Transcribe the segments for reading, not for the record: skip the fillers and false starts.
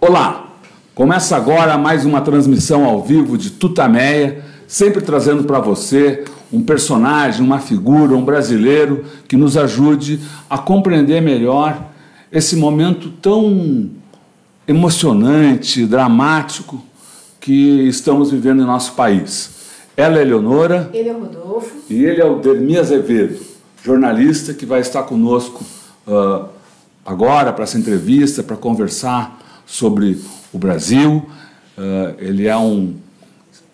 Olá, começa agora mais uma transmissão ao vivo de Tutameia, sempre trazendo para você um personagem, uma figura, um brasileiro que nos ajude a compreender melhor esse momento tão emocionante, dramático que estamos vivendo em nosso país. Ela é Eleonora. Ele é o Rodolfo. E ele é o Dermi Azevedo, jornalista que vai estar conosco agora para essa entrevista, para conversar sobre o Brasil. Ele é um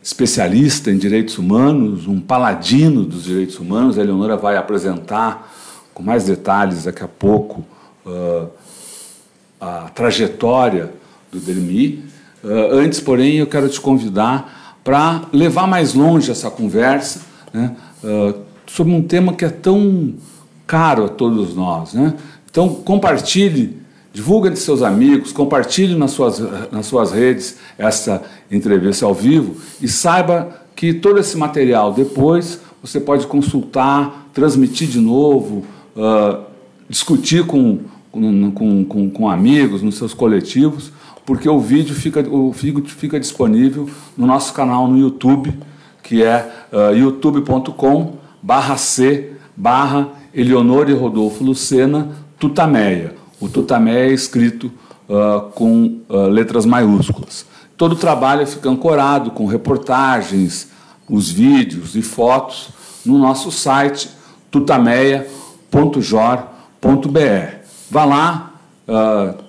especialista em direitos humanos, um paladino dos direitos humanos. A Eleonora vai apresentar com mais detalhes daqui a pouco a trajetória do Dermi. Antes, porém, eu quero te convidar para levar mais longe essa conversa, né, sobre um tema que é tão caro a todos nós, né? Então, compartilhe, divulgue entre seus amigos, compartilhe nas suas redes essa entrevista ao vivo e saiba que todo esse material depois você pode consultar, transmitir de novo, discutir com amigos, nos seus coletivos, porque o vídeo fica disponível no nosso canal no YouTube, que é youtube.com/c/Eleonora e Rodolfo Lucena Tutameia. O Tutameia é escrito com letras maiúsculas. Todo o trabalho fica ancorado com reportagens, os vídeos e fotos no nosso site tutameia.jor.br. Vá lá,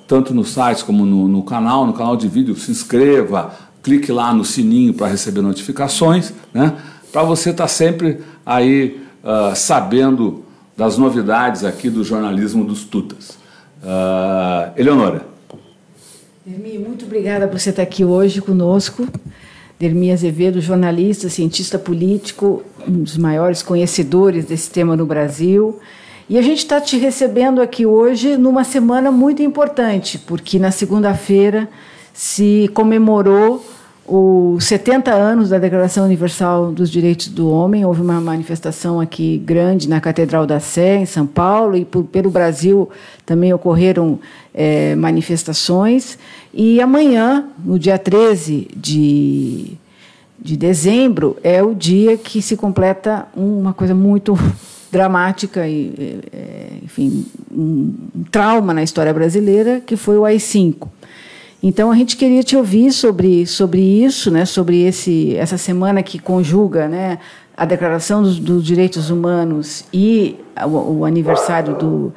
tanto no site como no canal de vídeo, se inscreva, clique lá no sininho para receber notificações, né, para você estar sempre aí sabendo das novidades aqui do jornalismo dos Tutas. Eleonora. Dermi, muito obrigada por você estar aqui hoje conosco. Dermi Azevedo, jornalista, cientista político, um dos maiores conhecedores desse tema no Brasil. E a gente está te recebendo aqui hoje numa semana muito importante, porque na segunda-feira se comemorou os 70 anos da Declaração Universal dos Direitos do Homem. Houve uma manifestação aqui grande na Catedral da Sé, em São Paulo, e pelo Brasil também ocorreram manifestações. E amanhã, no dia 13 de dezembro, é o dia que se completa uma coisa muito dramática e, enfim, um trauma na história brasileira, que foi o AI-5. Então, a gente queria te ouvir sobre isso, né, sobre essa semana que conjuga, né, a Declaração dos Direitos Humanos e o aniversário do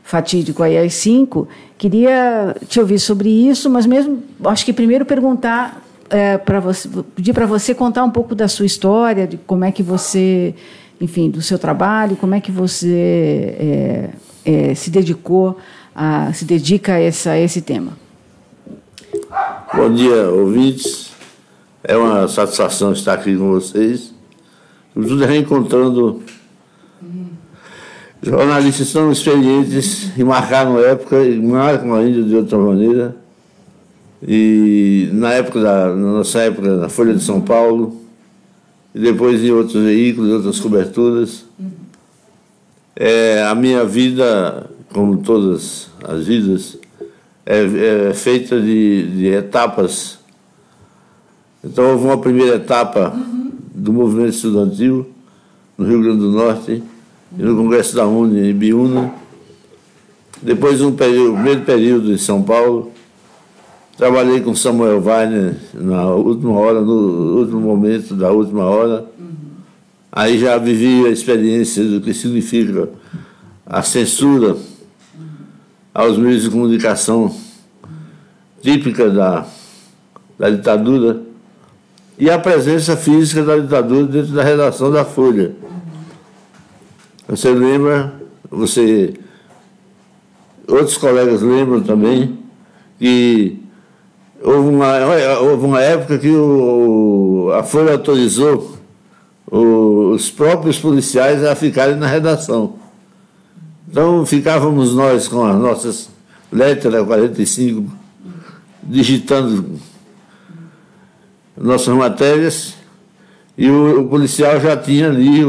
fatídico AI-5. Queria te ouvir sobre isso, mas mesmo, acho que primeiro perguntar pedir para você contar um pouco da sua história, de como é que você, enfim, do seu trabalho, como é que você se dedica a esse tema. Bom dia, ouvintes. É uma satisfação estar aqui com vocês. Sobretudo reencontrando jornalistas tão experientes e marcaram época e marcam ainda de outra maneira. E na nossa época, na Folha de São Paulo, e depois em outros veículos, outras coberturas. A minha vida, como todas as vidas, é feita de etapas. Então, houve uma primeira etapa do movimento estudantil no Rio Grande do Norte e no Congresso da UNE, em Biúna. Depois, o primeiro período em São Paulo. Trabalhei com Samuel Weiner na última hora, no último momento da última hora. Aí já vivi a experiência do que significa a censura aos meios de comunicação típica da ditadura e a presença física da ditadura dentro da redação da Folha. Você lembra, outros colegas lembram também, que houve uma época que a Folha autorizou os próprios policiais a ficarem na redação. Então, ficávamos nós com as nossas letras 45, digitando nossas matérias, e o policial já tinha ali,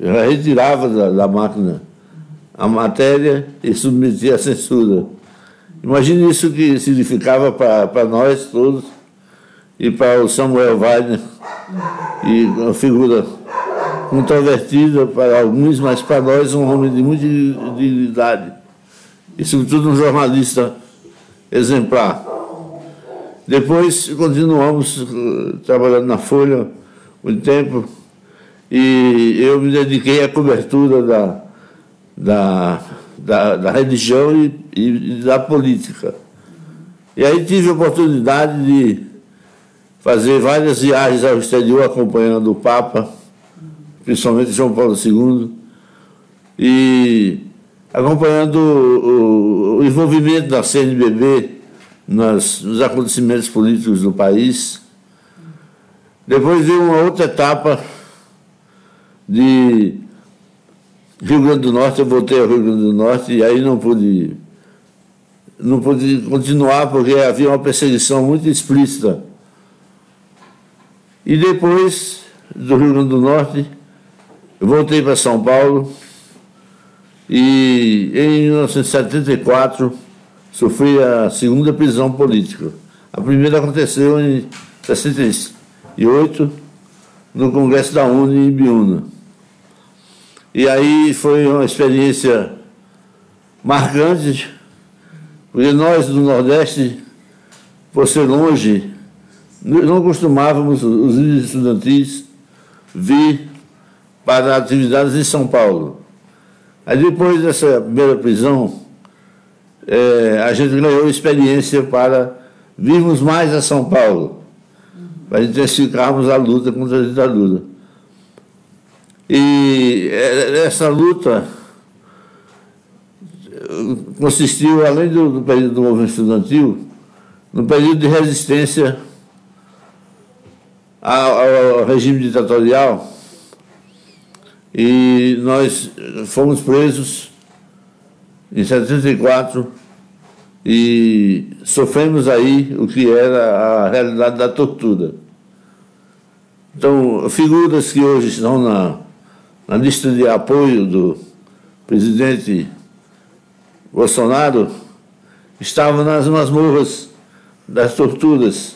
já retirava da máquina a matéria e submetia à censura. Imagine isso que significava para nós todos e para o Samuel Weiner, e uma figura controvertida para alguns, mas para nós um homem de muita dignidade e, sobretudo, um jornalista exemplar. Depois continuamos trabalhando na Folha muito tempo e eu me dediquei à cobertura da religião e da política. E aí tive a oportunidade de fazer várias viagens ao exterior acompanhando o Papa, principalmente João Paulo II, e acompanhando o envolvimento da CNBB nos acontecimentos políticos do país. Depois veio uma outra etapa de Rio Grande do Norte. Eu voltei ao Rio Grande do Norte e aí não pude continuar porque havia uma perseguição muito explícita. E depois do Rio Grande do Norte, eu voltei para São Paulo e em 1974 sofri a segunda prisão política. A primeira aconteceu em 68, no Congresso da UNE em Biúna. E aí foi uma experiência marcante, porque nós do Nordeste, por ser longe, não costumávamos, os líderes estudantis, vir para atividades em São Paulo. Aí depois dessa primeira prisão, a gente ganhou experiência para virmos mais a São Paulo, para intensificarmos a luta contra a ditadura. E essa luta consistiu, além do período do movimento estudantil, no período de resistência ao regime ditatorial, e nós fomos presos em 74 e sofremos aí o que era a realidade da tortura. Então, figuras que hoje estão na lista de apoio do presidente Bolsonaro estavam nas masmorras das torturas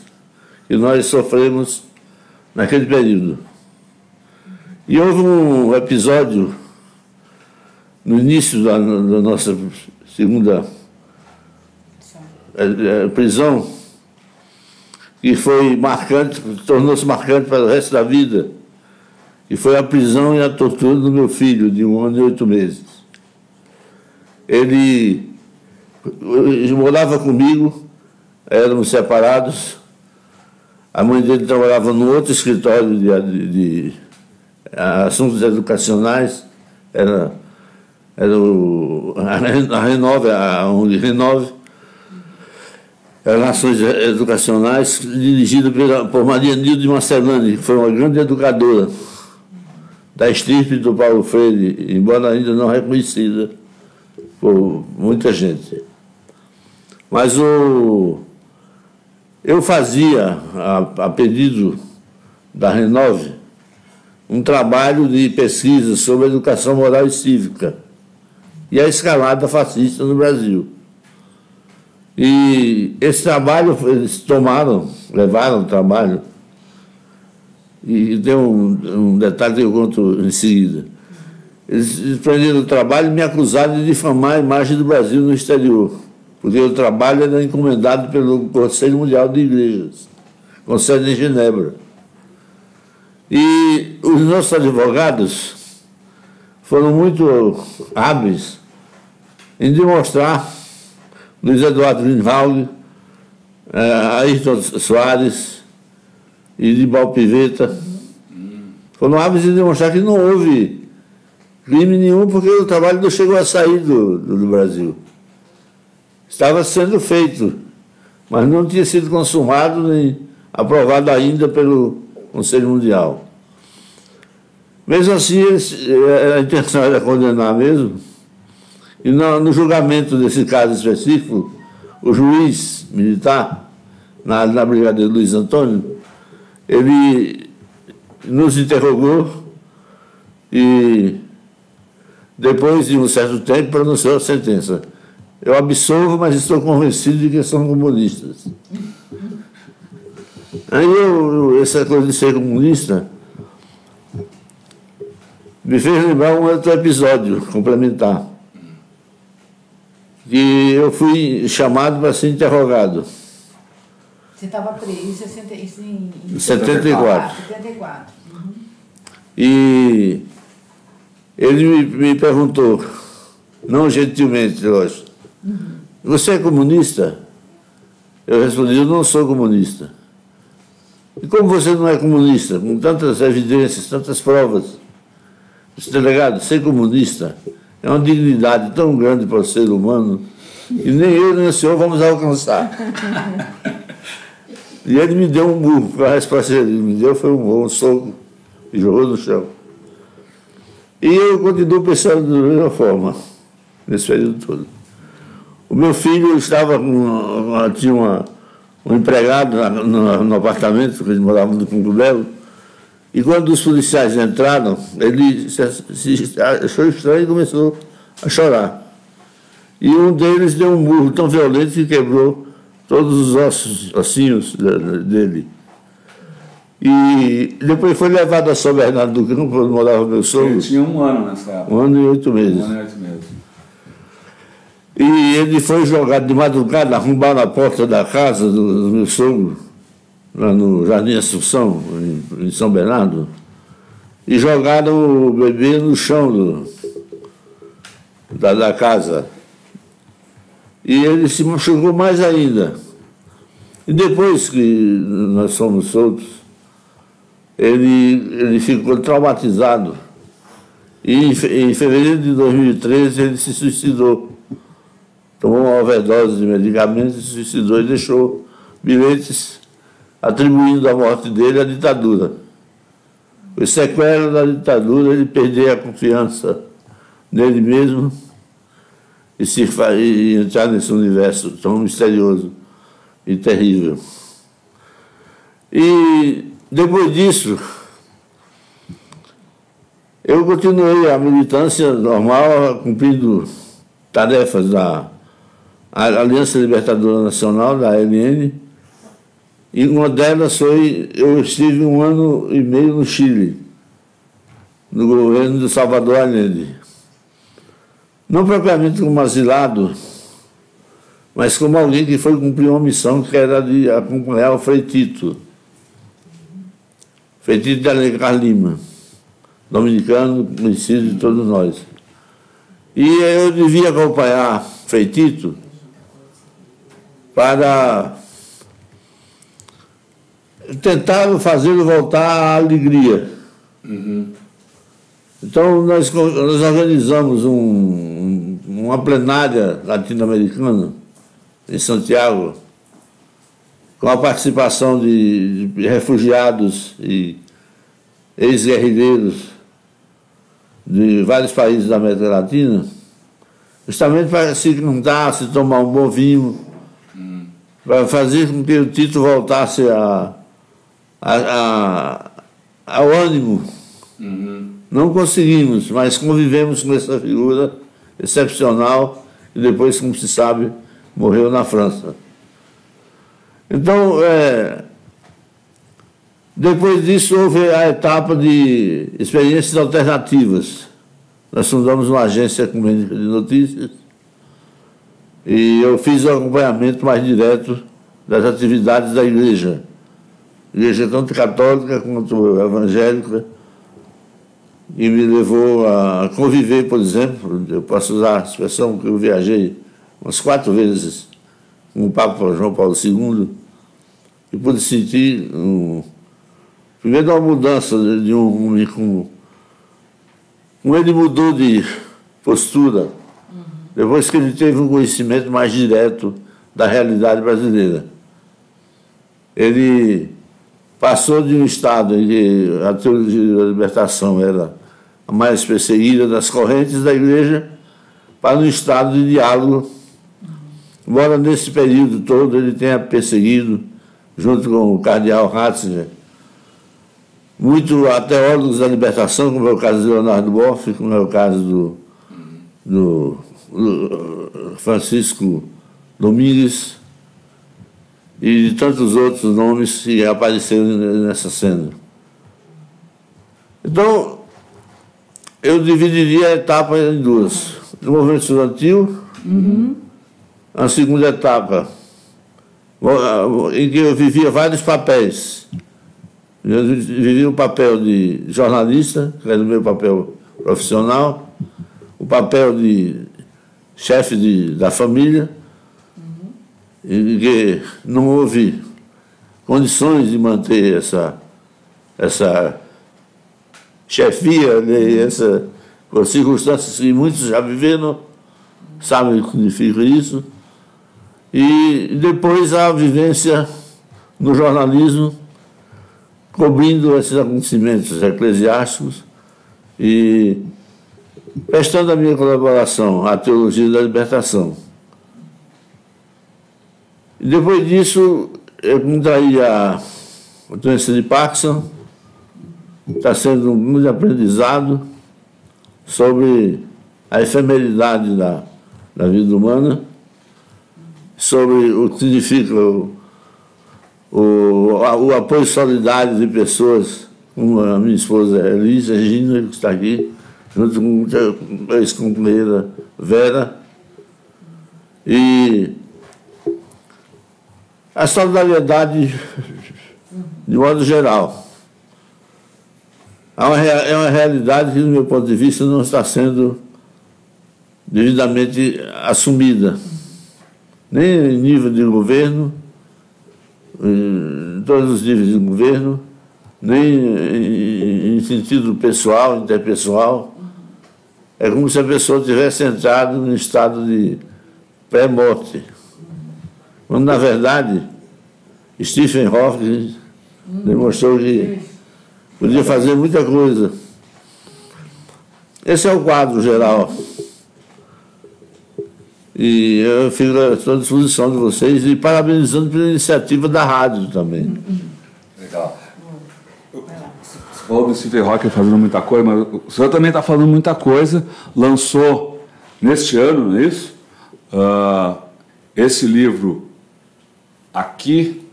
que nós sofremos naquele período. E houve um episódio no início da nossa segunda prisão que foi marcante, tornou-se marcante para o resto da vida, e foi a prisão e a tortura do meu filho, de 1 ano e 8 meses. Ele morava comigo, éramos separados. A mãe dele trabalhava num outro escritório de assuntos educacionais, era a Renove, a ONG Renove, Relações Educacionais, dirigida por Maria Nilde Marcelani, que foi uma grande educadora da estirpe do Paulo Freire, embora ainda não reconhecida por muita gente. Mas eu fazia, a pedido da Renove, um trabalho de pesquisa sobre a educação moral e cívica e a escalada fascista no Brasil. E esse trabalho, eles levaram o trabalho, e tem um detalhe que eu conto em seguida. Eles prenderam o trabalho e me acusaram de difamar a imagem do Brasil no exterior, porque o trabalho era encomendado pelo Conselho Mundial de Igrejas, com sede em Genebra. E os nossos advogados foram muito hábeis em demonstrar, Luiz Eduardo Greenwald, Ayrton Soares e Dibal Piveta, foram hábeis em demonstrar que não houve crime nenhum, porque o trabalho não chegou a sair do Brasil. Estava sendo feito, mas não tinha sido consumado nem aprovado ainda pelo Conselho Mundial. Mesmo assim, a intenção era condenar mesmo, e no julgamento desse caso específico, o juiz militar, na Brigadeiro Luiz Antônio, ele nos interrogou e, depois de um certo tempo, pronunciou a sentença. eu absolvo, mas estou convencido de que são comunistas. Aí essa coisa de ser comunista me fez lembrar um outro episódio complementar. Que eu fui chamado para ser interrogado. Você estava preso em 74. 74. Uhum. E ele me perguntou, não gentilmente, lógico, você é comunista? Eu respondi, eu não sou comunista. E como você não é comunista, com tantas evidências, tantas provas? Esse delegado, ser comunista é uma dignidade tão grande para o ser humano que nem eu nem o senhor vamos alcançar. E ele me deu um burro, a resposta que ele me deu foi um soco e jogou no chão. E eu continuo pensando da mesma forma, nesse período todo. O meu filho tinha um empregado no apartamento, que ele morava no Campo Belo, e quando os policiais entraram, ele se achou estranho e começou a chorar. E um deles deu um murro tão violento que quebrou todos os ossinhos dele. E depois foi levado a São Bernardo do Campo, onde morava meu sogro. Ele tinha 1 ano nessa época. 1 ano e 8 meses. 1 ano e 8 meses. E ele foi jogado de madrugada, arrombaram a porta da casa do meu sogro, lá no Jardim Assunção, em São Bernardo, e jogaram o bebê no chão da casa. E ele se machucou mais ainda. E depois que nós fomos soltos, ele ficou traumatizado. E em fevereiro de 2013 ele se suicidou. Tomou uma overdose de medicamentos, se suicidou e deixou bilhetes atribuindo a morte dele à ditadura. O sequela da ditadura, ele perdeu a confiança nele mesmo e entrar nesse universo tão misterioso e terrível. E depois disso, eu continuei a militância normal, cumprindo tarefas da Aliança Libertadora Nacional, da ALN, e uma delas foi, eu estive 1 ano e meio no Chile, no governo de Salvador Allende. Não propriamente como asilado, mas como alguém que foi cumprir uma missão que era de acompanhar o Frei Tito. Frei Tito de Alencar Lima, dominicano, conhecido de todos nós. E eu devia acompanhar Frei Tito para tentar fazê-lo voltar à alegria. Uhum. Então, nós organizamos uma plenária latino-americana em Santiago, com a participação de refugiados e ex-guerrilheiros de vários países da América Latina, justamente para se juntar, se tomar um bom vinho, para fazer com que o Tito voltasse ao ânimo. Uhum. Não conseguimos, mas convivemos com essa figura excepcional e depois, como se sabe, morreu na França. Então, depois disso, houve a etapa de experiências alternativas. Nós fundamos uma agência ecumênica de notícias e eu fiz o acompanhamento mais direto das atividades da igreja tanto católica quanto evangélica, e me levou a conviver, por exemplo, eu posso usar a expressão que eu viajei umas 4 vezes com o Papa João Paulo II, e pude sentir, primeiro, uma mudança de um homem como ele mudou de postura, depois que ele teve um conhecimento mais direto da realidade brasileira. Ele passou de um estado em que a teologia da libertação era a mais perseguida das correntes da igreja para um estado de diálogo, embora nesse período todo ele tenha perseguido, junto com o cardeal Ratzinger, muito a teólogos da libertação, como é o caso de Leonardo Boff, como é o caso do Francisco Domingues e de tantos outros nomes que apareceram nessa cena. Então, eu dividiria a etapa em duas. O movimento estudantil, a segunda etapa, em que eu vivia vários papéis. Eu vivia o papel de jornalista, que era o meu papel profissional, o papel de chefe da família, em que não houve condições de manter essa chefia, né, essa circunstâncias que muitos já viveram, sabem o que significa isso. E depois a vivência no jornalismo, cobrindo esses acontecimentos eclesiásticos e prestando a minha colaboração à teologia da libertação. E depois disso, eu contraí a doença de Parkinson. Está sendo um grande aprendizado sobre a efemeridade da vida humana, sobre o que significa o apoio solidário de pessoas, como a minha esposa Elis Regina, que está aqui, junto com a ex-companheira Vera, e a solidariedade de modo geral. É uma realidade que, do meu ponto de vista, não está sendo devidamente assumida, nem em nível de governo, em todos os níveis de governo, nem em sentido pessoal, interpessoal. É como se a pessoa tivesse entrado num estado de pré-morte, quando, na verdade, Stephen Hawking demonstrou que podia fazer muita coisa. Esse é o quadro geral. E eu estou à disposição de vocês e parabenizando pela iniciativa da rádio também. Legal. Você falou do Stephen Hawking fazendo muita coisa, mas o senhor também está fazendo muita coisa. Lançou neste ano, não é isso? Esse livro aqui,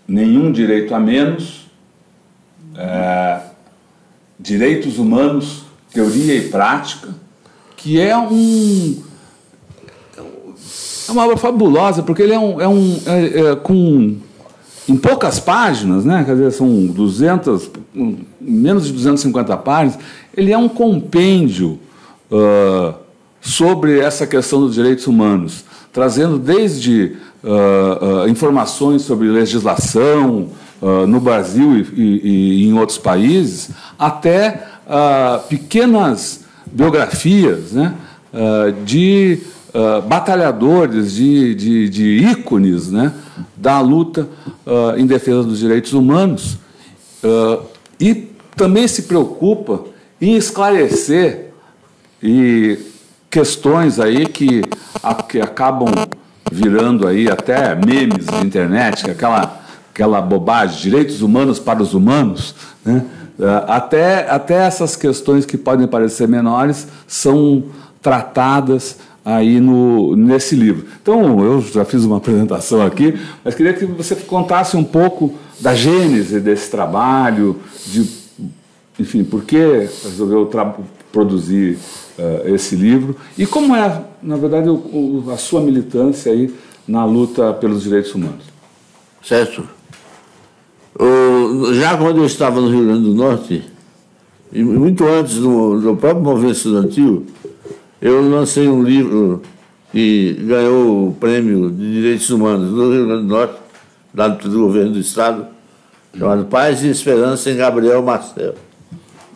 Nenhum Direito a Menos, Direitos Humanos, Teoria e Prática, que é uma obra fabulosa, porque ele em poucas páginas, né? Quer dizer, são menos de 250 páginas, ele é um compêndio sobre essa questão dos direitos humanos, trazendo desde informações sobre legislação no Brasil e em outros países, até pequenas biografias, né, de batalhadores, de ícones, né, da luta em defesa dos direitos humanos, e também se preocupa em esclarecer questões aí que acabam virando aí até memes de internet, que aquela bobagem, direitos humanos para os humanos, né? Até essas questões que podem parecer menores são tratadas aí nesse livro. Então, eu já fiz uma apresentação aqui, mas queria que você contasse um pouco da gênese desse trabalho, enfim, por que resolveu produzir esse livro e como é, na verdade, a sua militância aí na luta pelos direitos humanos. Certo. Já quando eu estava no Rio Grande do Norte, e muito antes do próprio movimento estudantil, eu lancei um livro que ganhou o prêmio de Direitos Humanos do Rio Grande do Norte, dado pelo governo do Estado, chamado Paz e Esperança, em Gabriel Marcel.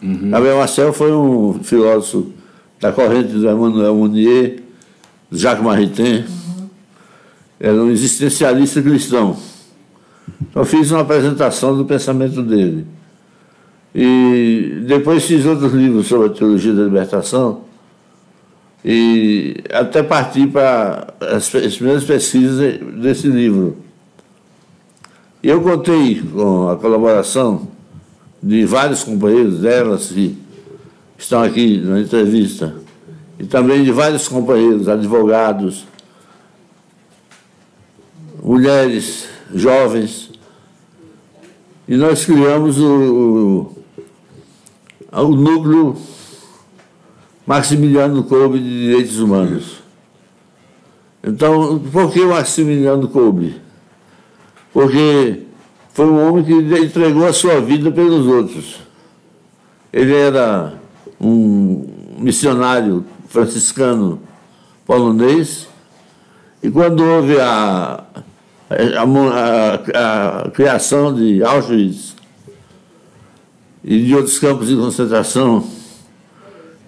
Gabriel Marcel foi um filósofo da corrente do Emmanuel Mounier, do Jacques Maritain, era um existencialista cristão. Então, fiz uma apresentação do pensamento dele. E depois fiz outros livros sobre a teologia da libertação e até parti para as primeiras pesquisas desse livro. E eu contei com a colaboração de vários companheiros delas que estão aqui na entrevista e também de vários companheiros, advogados, mulheres, jovens, e nós criamos o núcleo Maximiliano Kolbe de Direitos Humanos. Então, por que o Maximiliano Kolbe? Porque foi um homem que entregou a sua vida pelos outros. Ele era um missionário franciscano polonês, e quando houve a criação de Auschwitz e de outros campos de concentração,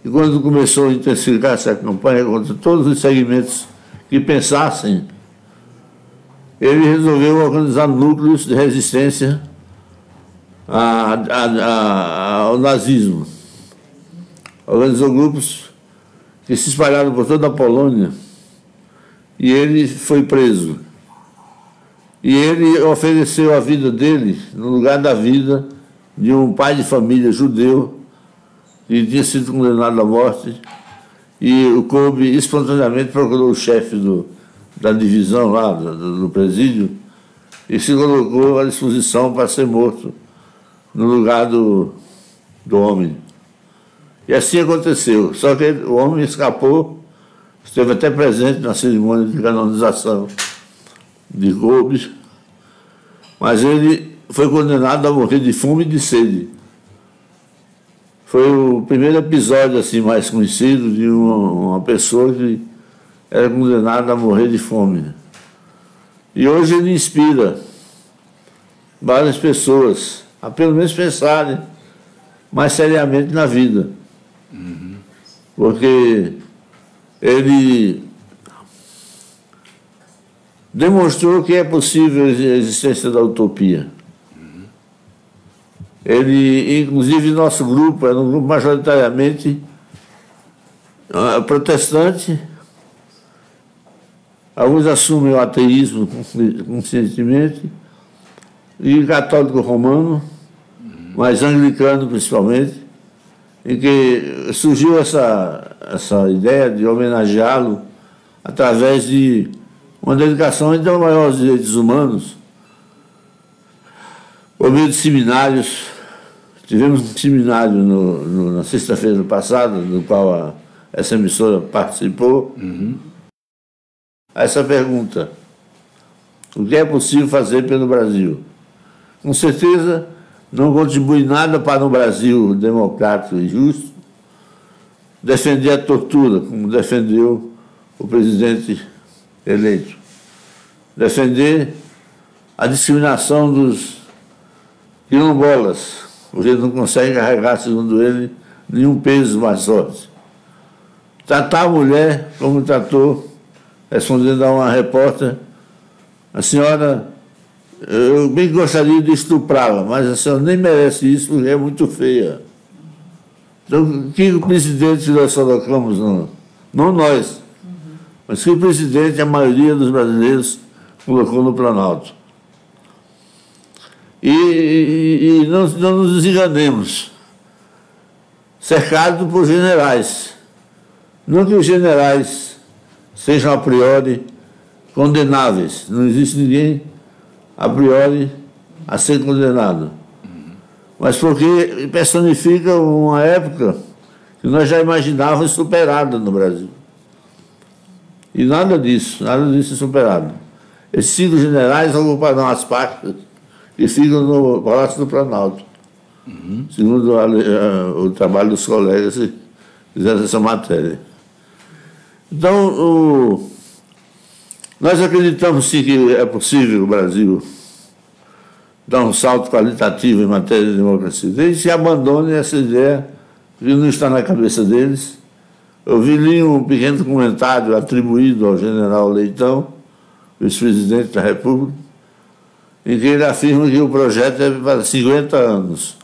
e quando começou a intensificar essa campanha contra todos os segmentos que pensassem, ele resolveu organizar núcleos de resistência ao nazismo. Organizou grupos que se espalharam por toda a Polônia, e ele foi preso. E ele ofereceu a vida dele no lugar da vida de um pai de família judeu que tinha sido condenado à morte, e o Kolbe espontaneamente procurou o chefe da divisão lá, do presídio, e se colocou à disposição para ser morto no lugar do homem. E assim aconteceu, só que o homem escapou, esteve até presente na cerimônia de canonização de Kolbe, mas ele foi condenado a morrer de fome e de sede. Foi o primeiro episódio assim mais conhecido de uma pessoa que era condenada a morrer de fome. E hoje ele inspira várias pessoas a pelo menos pensarem mais seriamente na vida. Porque ele demonstrou que é possível a existência da utopia. Ele, inclusive, nosso grupo era um grupo majoritariamente protestante. Alguns assumem o ateísmo conscientemente, e católico romano, mas anglicano principalmente, em que surgiu essa ideia de homenageá-lo através de uma dedicação ainda maior aos direitos humanos, por meio de seminários. Tivemos um seminário na sexta-feira passada, no qual essa emissora participou. Essa pergunta: o que é possível fazer pelo Brasil? Com certeza não contribui nada para um Brasil democrático e justo defender a tortura, como defendeu o presidente eleito. Defender a discriminação dos quilombolas, porque ele não consegue carregar, segundo ele, nenhum peso mais forte. Tratar a mulher como tratou, respondendo a uma repórter: a senhora, eu bem gostaria de estuprá-la, mas a senhora nem merece isso porque é muito feia. Então, que o presidente que nós colocamos, não nós, mas que o presidente, a maioria dos brasileiros, colocou no Planalto. E não nos enganemos, cercado por generais. Não que os generais sejam a priori condenáveis, não existe ninguém a priori a ser condenado, mas porque personifica uma época que nós já imaginávamos superada no Brasil. E nada disso é superado. Esses 5 generais ocuparam as pastas que ficam no Palácio do Planalto, segundo o trabalho dos colegas que fizeram essa matéria. Então, nós acreditamos sim que é possível o Brasil dar um salto qualitativo em matéria de democracia, desde que abandone essa ideia que não está na cabeça deles. Eu li um pequeno comentário atribuído ao general Leitão, vice-presidente da República, em que ele afirma que o projeto é para 50 anos.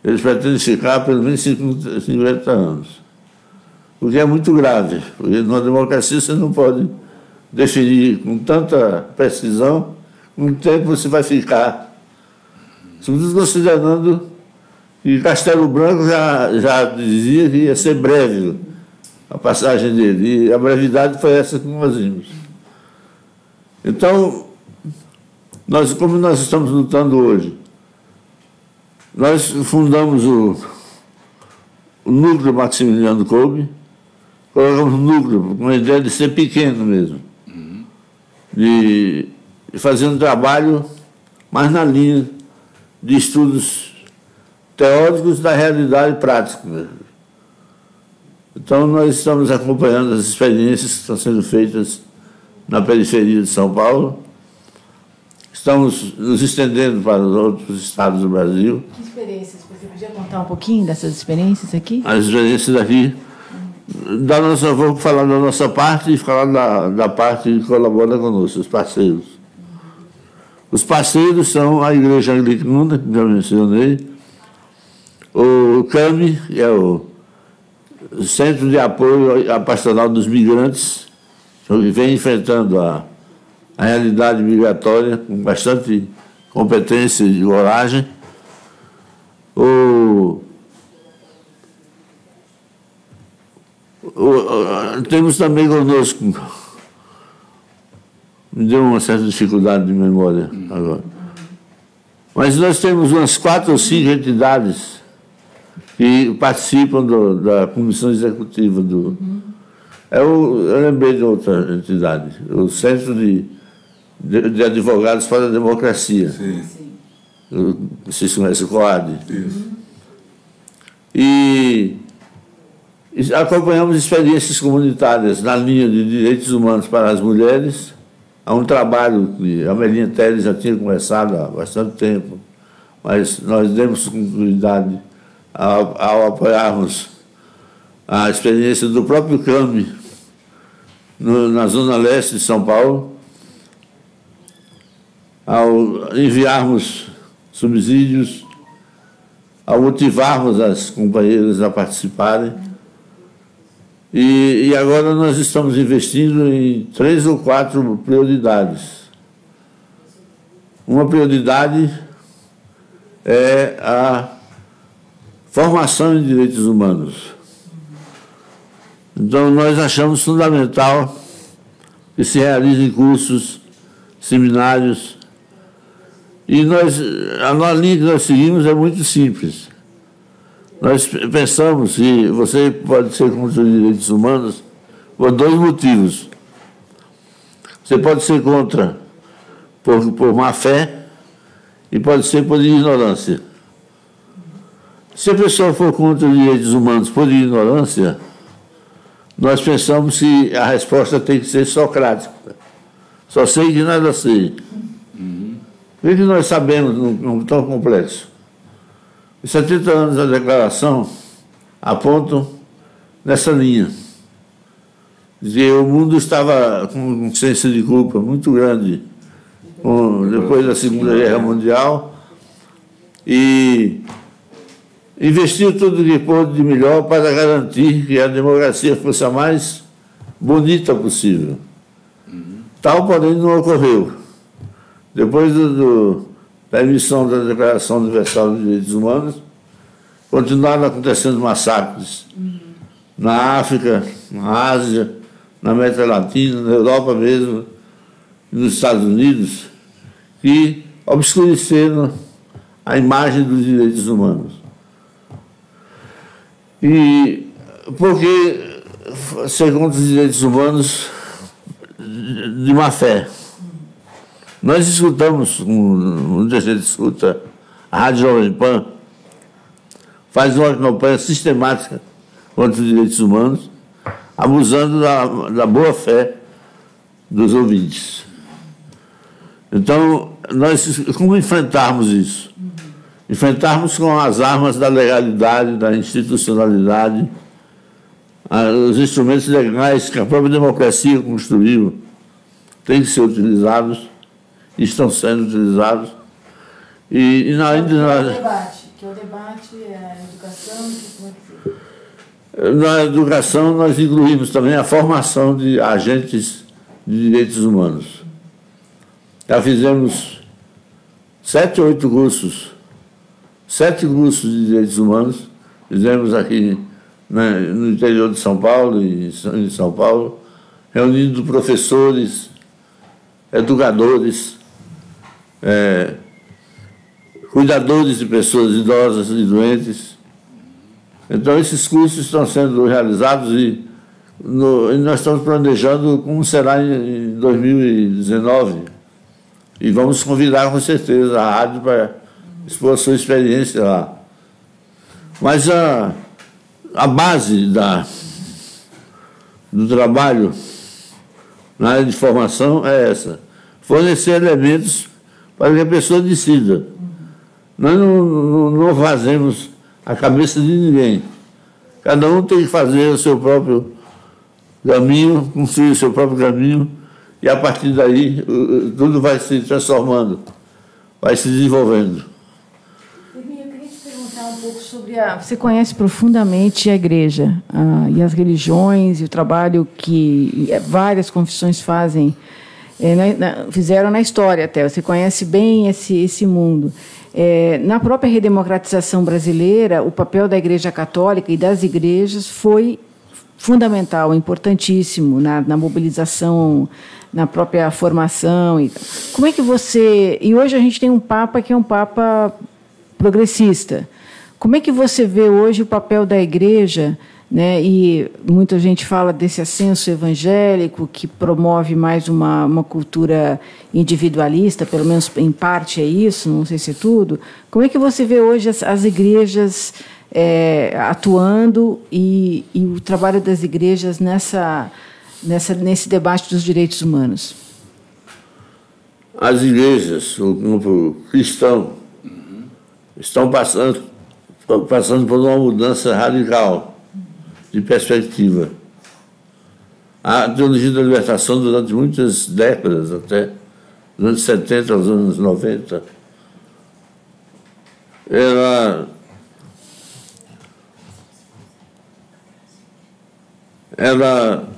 Eles pretendem ficar pelo menos 50 anos. O que é muito grave, porque numa democracia você não pode definir com tanta precisão quanto tempo você vai ficar. Sobretudo considerando que Castelo Branco já dizia que ia ser breve a passagem dele. E a brevidade foi essa que nós vimos. Então, como nós estamos lutando hoje, nós fundamos o núcleo Maximiliano Kolbe, colocamos um núcleo com a ideia de ser pequeno mesmo, de fazer um trabalho mais na linha de estudos teóricos da realidade prática. Então, nós estamos acompanhando as experiências que estão sendo feitas na periferia de São Paulo, estamos nos estendendo para os outros estados do Brasil. Que experiências? Você podia contar um pouquinho dessas experiências aqui? As experiências daqui. Vou falar da nossa parte e falar da parte que colabora conosco, os parceiros. Os parceiros são a Igreja Anglicana, que já mencionei, o CAMI, que é o Centro de Apoio à Pastoral dos Migrantes, que vem enfrentando a realidade migratória com bastante competência e coragem. Temos também conosco, me deu uma certa dificuldade de memória agora, mas nós temos umas 4 ou 5 entidades que participam da comissão executiva do... Eu lembrei de outra entidade, o Centro de Advogados para a Democracia. Sim. Vocês conhecem o COAD? Isso. E acompanhamos experiências comunitárias na linha de direitos humanos para as mulheres. Há um trabalho que a Melinha Teles já tinha começado há bastante tempo, mas nós demos continuidade ao apoiarmos a experiência do próprio CAMI na Zona Leste de São Paulo, ao enviarmos subsídios, ao motivarmos as companheiras a participarem. E agora nós estamos investindo em 3 ou 4 prioridades. Uma prioridade é a formação em direitos humanos. Então, nós achamos fundamental que se realizem cursos, seminários, e a linha que nós seguimos é muito simples. Nós pensamos que você pode ser contra os direitos humanos por 2 motivos. Você pode ser contra por má fé e pode ser por ignorância. Se a pessoa for contra os direitos humanos por ignorância, nós pensamos que a resposta tem que ser socrática. Só sei que nada sei. O que nós sabemos num tão complexo? Os 70 anos da declaração apontam nessa linha. Que o mundo estava com um senso de culpa muito grande depois da Segunda Guerra Mundial e investiu tudo o que pôde de melhor para garantir que a democracia fosse a mais bonita possível. Tal, porém, não ocorreu. Depois da emissão da Declaração Universal dos Direitos Humanos, continuaram acontecendo massacres na África, na Ásia, na América Latina, na Europa mesmo, e nos Estados Unidos, que obscureceram a imagem dos direitos humanos. E porque ser contra os direitos humanos de má fé. Nós escutamos, muita gente escuta, a Rádio Jovem Pan faz uma campanha sistemática contra os direitos humanos, abusando da boa fé dos ouvintes. Então, nós como enfrentarmos isso? Enfrentarmos com as armas da legalidade, da institucionalidade, os instrumentos legais que a própria democracia construiu têm que ser utilizados, estão sendo utilizados. E Que é o debate, a educação, na educação nós incluímos também a formação de agentes de direitos humanos. Já fizemos 7 ou 8 cursos, 7 cursos de direitos humanos, fizemos aqui né, no interior de São Paulo e em São Paulo, reunindo professores, educadores, cuidadores de pessoas idosas e doentes. Então, esses cursos estão sendo realizados e nós estamos planejando como será em 2019. E vamos convidar, com certeza, a rádio para expor a sua experiência lá. Mas a base do trabalho na área de formação é essa: fornecer elementos para que a pessoa decida. Nós não fazemos a cabeça de ninguém. Cada um tem que fazer o seu próprio caminho, construir o seu próprio caminho, e a partir daí tudo vai se transformando, vai se desenvolvendo. Eu queria te perguntar um pouco sobre Você conhece profundamente a igreja e as religiões e o trabalho que várias confissões fizeram na história até. Você conhece bem esse mundo. Na própria redemocratização brasileira, o papel da Igreja Católica e das igrejas foi fundamental, importantíssimo na mobilização, na própria formação. Como é que você... E hoje a gente tem um Papa que é um Papa progressista. Como é que você vê hoje o papel da Igreja, né? E muita gente fala desse ascenso evangélico que promove mais uma cultura individualista, pelo menos em parte é isso, não sei se é tudo. Como é que você vê hoje as igrejas atuando e o trabalho das igrejas nesse debate dos direitos humanos? As igrejas, o grupo cristão, estão passando por uma mudança radical de perspectiva. A teologia da libertação, durante muitas décadas, até dos anos 70 aos anos 90, ela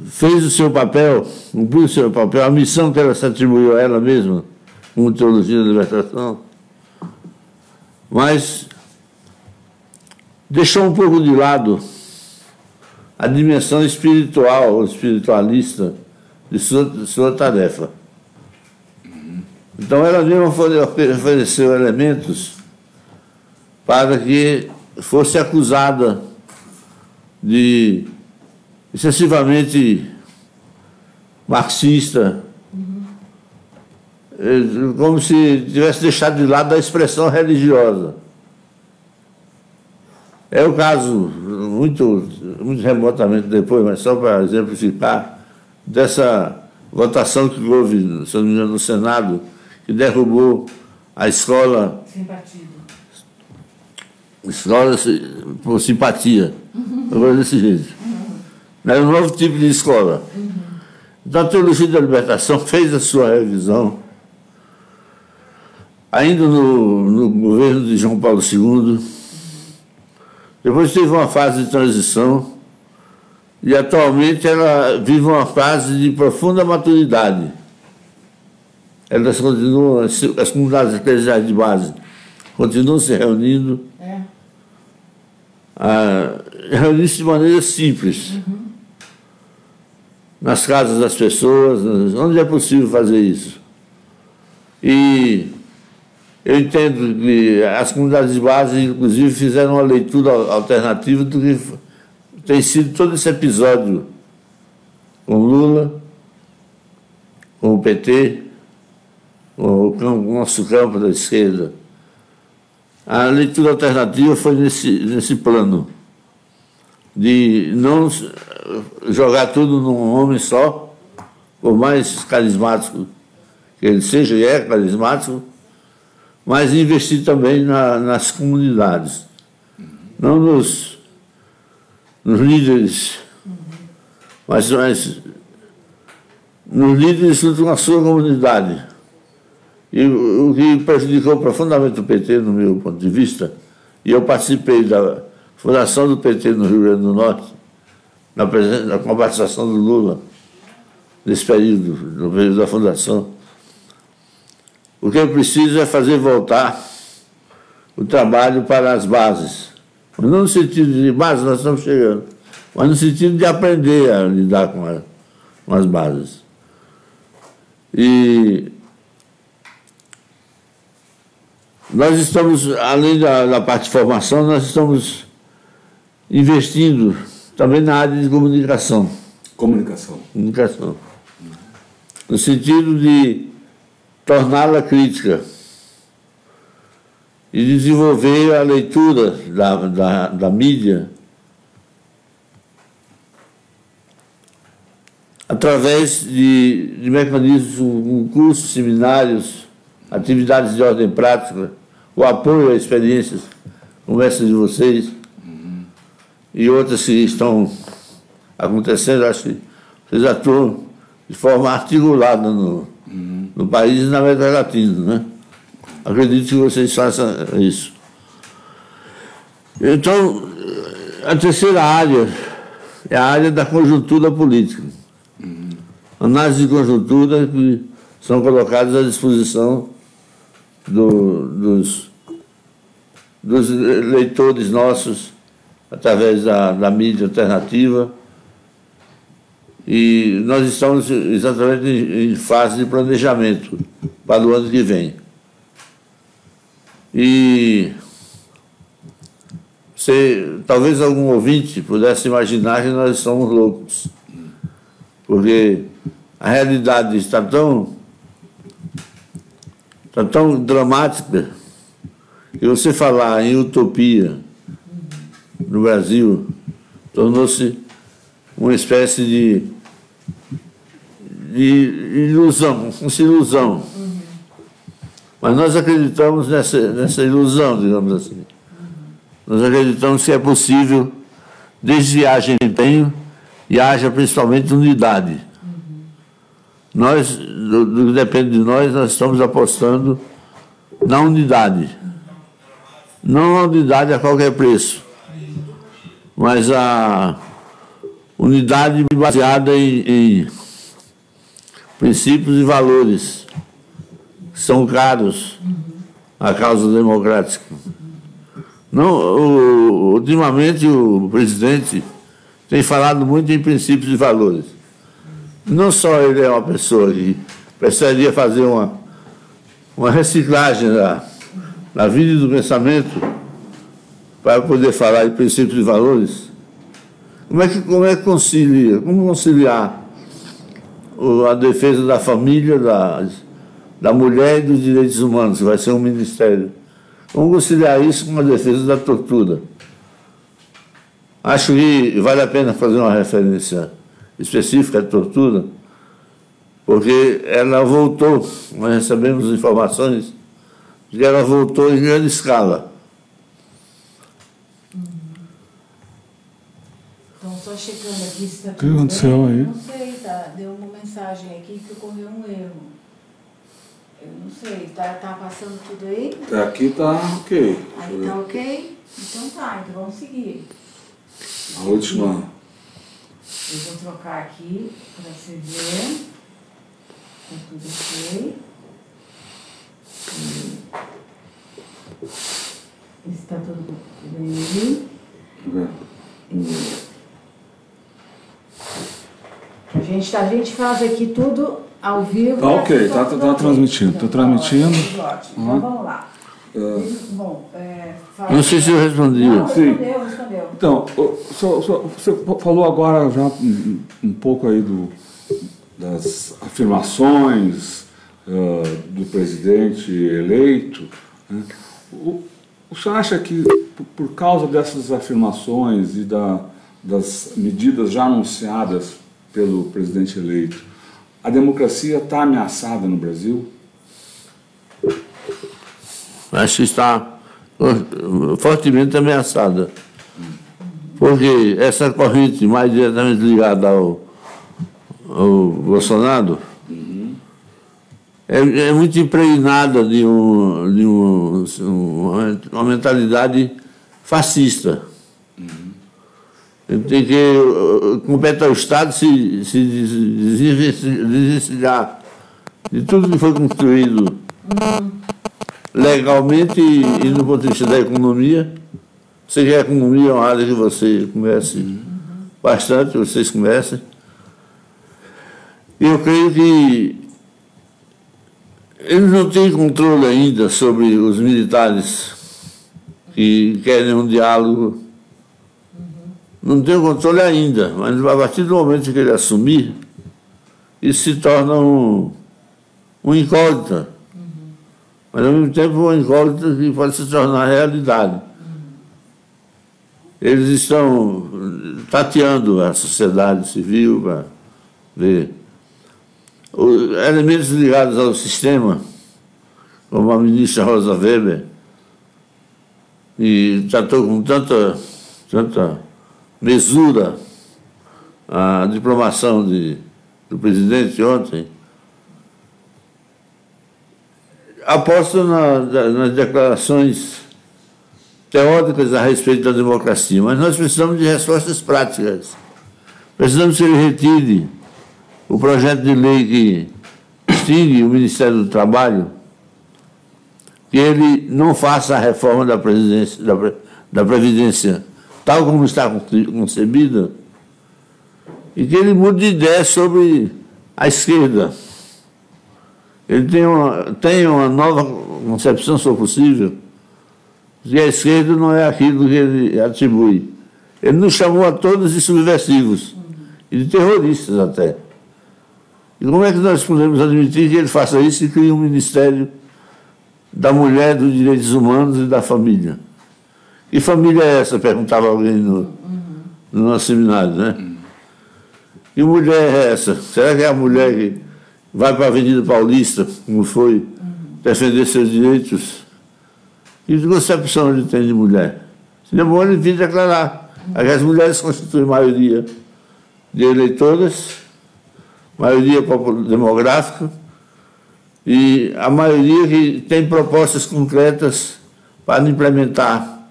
fez o seu papel, cumpriu o seu papel, a missão que ela se atribuiu a ela mesma, como teologia da libertação, mas deixou um pouco de lado a dimensão espiritual ou espiritualista de sua tarefa. Então, ela mesma ofereceu elementos para que fosse acusada de excessivamente marxista, como se tivesse deixado de lado a expressão religiosa. É o caso, muito remotamente depois, mas só para exemplificar, dessa votação que houve, se não me engano, no Senado, que derrubou a escola... Sem partido. Escola por simpatia. Agora desse jeito. Era um novo tipo de escola. Então, a teologia da libertação fez a sua revisão. Ainda no governo de João Paulo II, depois teve uma fase de transição e atualmente ela vive uma fase de profunda maturidade. Elas continuam, as comunidades eclesiais de base continuam se reunindo, reunir-se de maneira simples, nas casas das pessoas, onde é possível fazer isso. E eu entendo que as comunidades de base, inclusive, fizeram uma leitura alternativa do que tem sido todo esse episódio com Lula, com o PT, com o nosso campo da esquerda. A leitura alternativa foi nesse plano de não jogar tudo num homem só, por mais carismático que ele seja, e é carismático, mas investir também nas comunidades, não nos líderes, mas nos líderes junto com a sua comunidade. E o que prejudicou profundamente o PT, no meu ponto de vista, e eu participei da fundação do PT no Rio Grande do Norte, com a participação do Lula, nesse período, no período da fundação. O que eu preciso é fazer voltar o trabalho para as bases, Mas não no sentido de base, nós estamos chegando, mas no sentido de aprender a lidar com as bases. E nós estamos, além da parte de formação, nós estamos investindo também na área de comunicação. Comunicação. No sentido de torná-la crítica e desenvolver a leitura da mídia através de mecanismos, cursos, seminários, atividades de ordem prática, o apoio a experiências como essa de vocês e outras que estão acontecendo. Acho que vocês atuam de forma articulada no país e na América Latina, né? Acredito que vocês façam isso. Então, a terceira área é a área da conjuntura política. Análise de conjuntura que são colocadas à disposição dos leitores nossos através da mídia alternativa. E nós estamos exatamente em fase de planejamento para o ano que vem. E talvez algum ouvinte pudesse imaginar que nós somos loucos, porque a realidade está tão dramática que você falar em utopia no Brasil tornou-se uma espécie de ilusão, uma ilusão. Mas nós acreditamos nessa ilusão, digamos assim. Nós acreditamos que é possível, desde que haja empenho e haja principalmente unidade. Nós, do que depende de nós estamos apostando na unidade. Não a unidade a qualquer preço, mas a unidade baseada em princípios e valores que são caros à causa democrática. Não, ultimamente o presidente tem falado muito em princípios e valores. Não só ele é uma pessoa que precisaria fazer uma reciclagem da vida e do pensamento para poder falar em princípios e valores. Como é que como conciliar a defesa da família, da mulher e dos direitos humanos, que vai ser um ministério? Como conciliar isso com a defesa da tortura? Acho que vale a pena fazer uma referência específica à tortura, porque ela voltou, nós recebemos informações de que ela voltou em grande escala. Então, só checando aqui se está tudo bem. O que aconteceu aí? Não sei, tá, deu uma mensagem aqui que ocorreu um erro. Eu não sei, tá passando tudo aí? Aqui tá ok. Aí tá ok? Então tá, então vamos seguir. A última. Eu vou trocar aqui para você ver. Tá tudo ok. Está tudo bem. A gente faz aqui tudo ao vivo. Tá ok, tá transmitindo. Tô transmitindo. Ótimo, então vamos lá. Bom, não sei se eu respondi. Não, respondeu. Então, você falou agora já um pouco aí das afirmações do presidente eleito, né? O senhor acha que, por causa dessas afirmações e das medidas já anunciadas pelo presidente eleito, a democracia está ameaçada no Brasil? Acho que está fortemente ameaçada. Porque essa corrente mais diretamente ligada ao Bolsonaro é muito impregnada de uma mentalidade fascista. Tem que compete ao Estado se desvencilhar de tudo que foi construído legalmente e do ponto de vista da economia, Sei que a economia é uma área que você conhece bastante, vocês conhecem. E eu creio que eles não têm controle ainda sobre os militares que querem um diálogo. Não tem controle ainda, mas a partir do momento que ele assumir, isso se torna um incógnita. Mas, ao mesmo tempo, uma incógnita que pode se tornar realidade. Eles estão tateando a sociedade civil para ver os elementos ligados ao sistema, como a ministra Rosa Weber, e tratou com tanta mesura a diplomação do presidente ontem, aposta nas declarações teóricas a respeito da democracia, mas nós precisamos de respostas práticas. Precisamos que ele retire o projeto de lei que extingue o Ministério do Trabalho, que ele não faça a reforma da Previdência tal como está concebida, e que ele mude de ideia sobre a esquerda. Ele tem uma nova concepção, se for possível, que a esquerda não é aquilo que ele atribui. Ele nos chamou a todos de subversivos, e de terroristas até. E como é que nós podemos admitir que ele faça isso e crie um Ministério da Mulher, dos Direitos Humanos e da Família? Que família é essa? Perguntava alguém no nosso seminário, né? Que mulher é essa? Será que é a mulher que vai para a Avenida Paulista, como foi, defender seus direitos? Que concepção ele tem de mulher? Seria bom ele vir declarar. As mulheres constituem maioria de eleitoras, maioria demográfica, e a maioria que tem propostas concretas para implementar.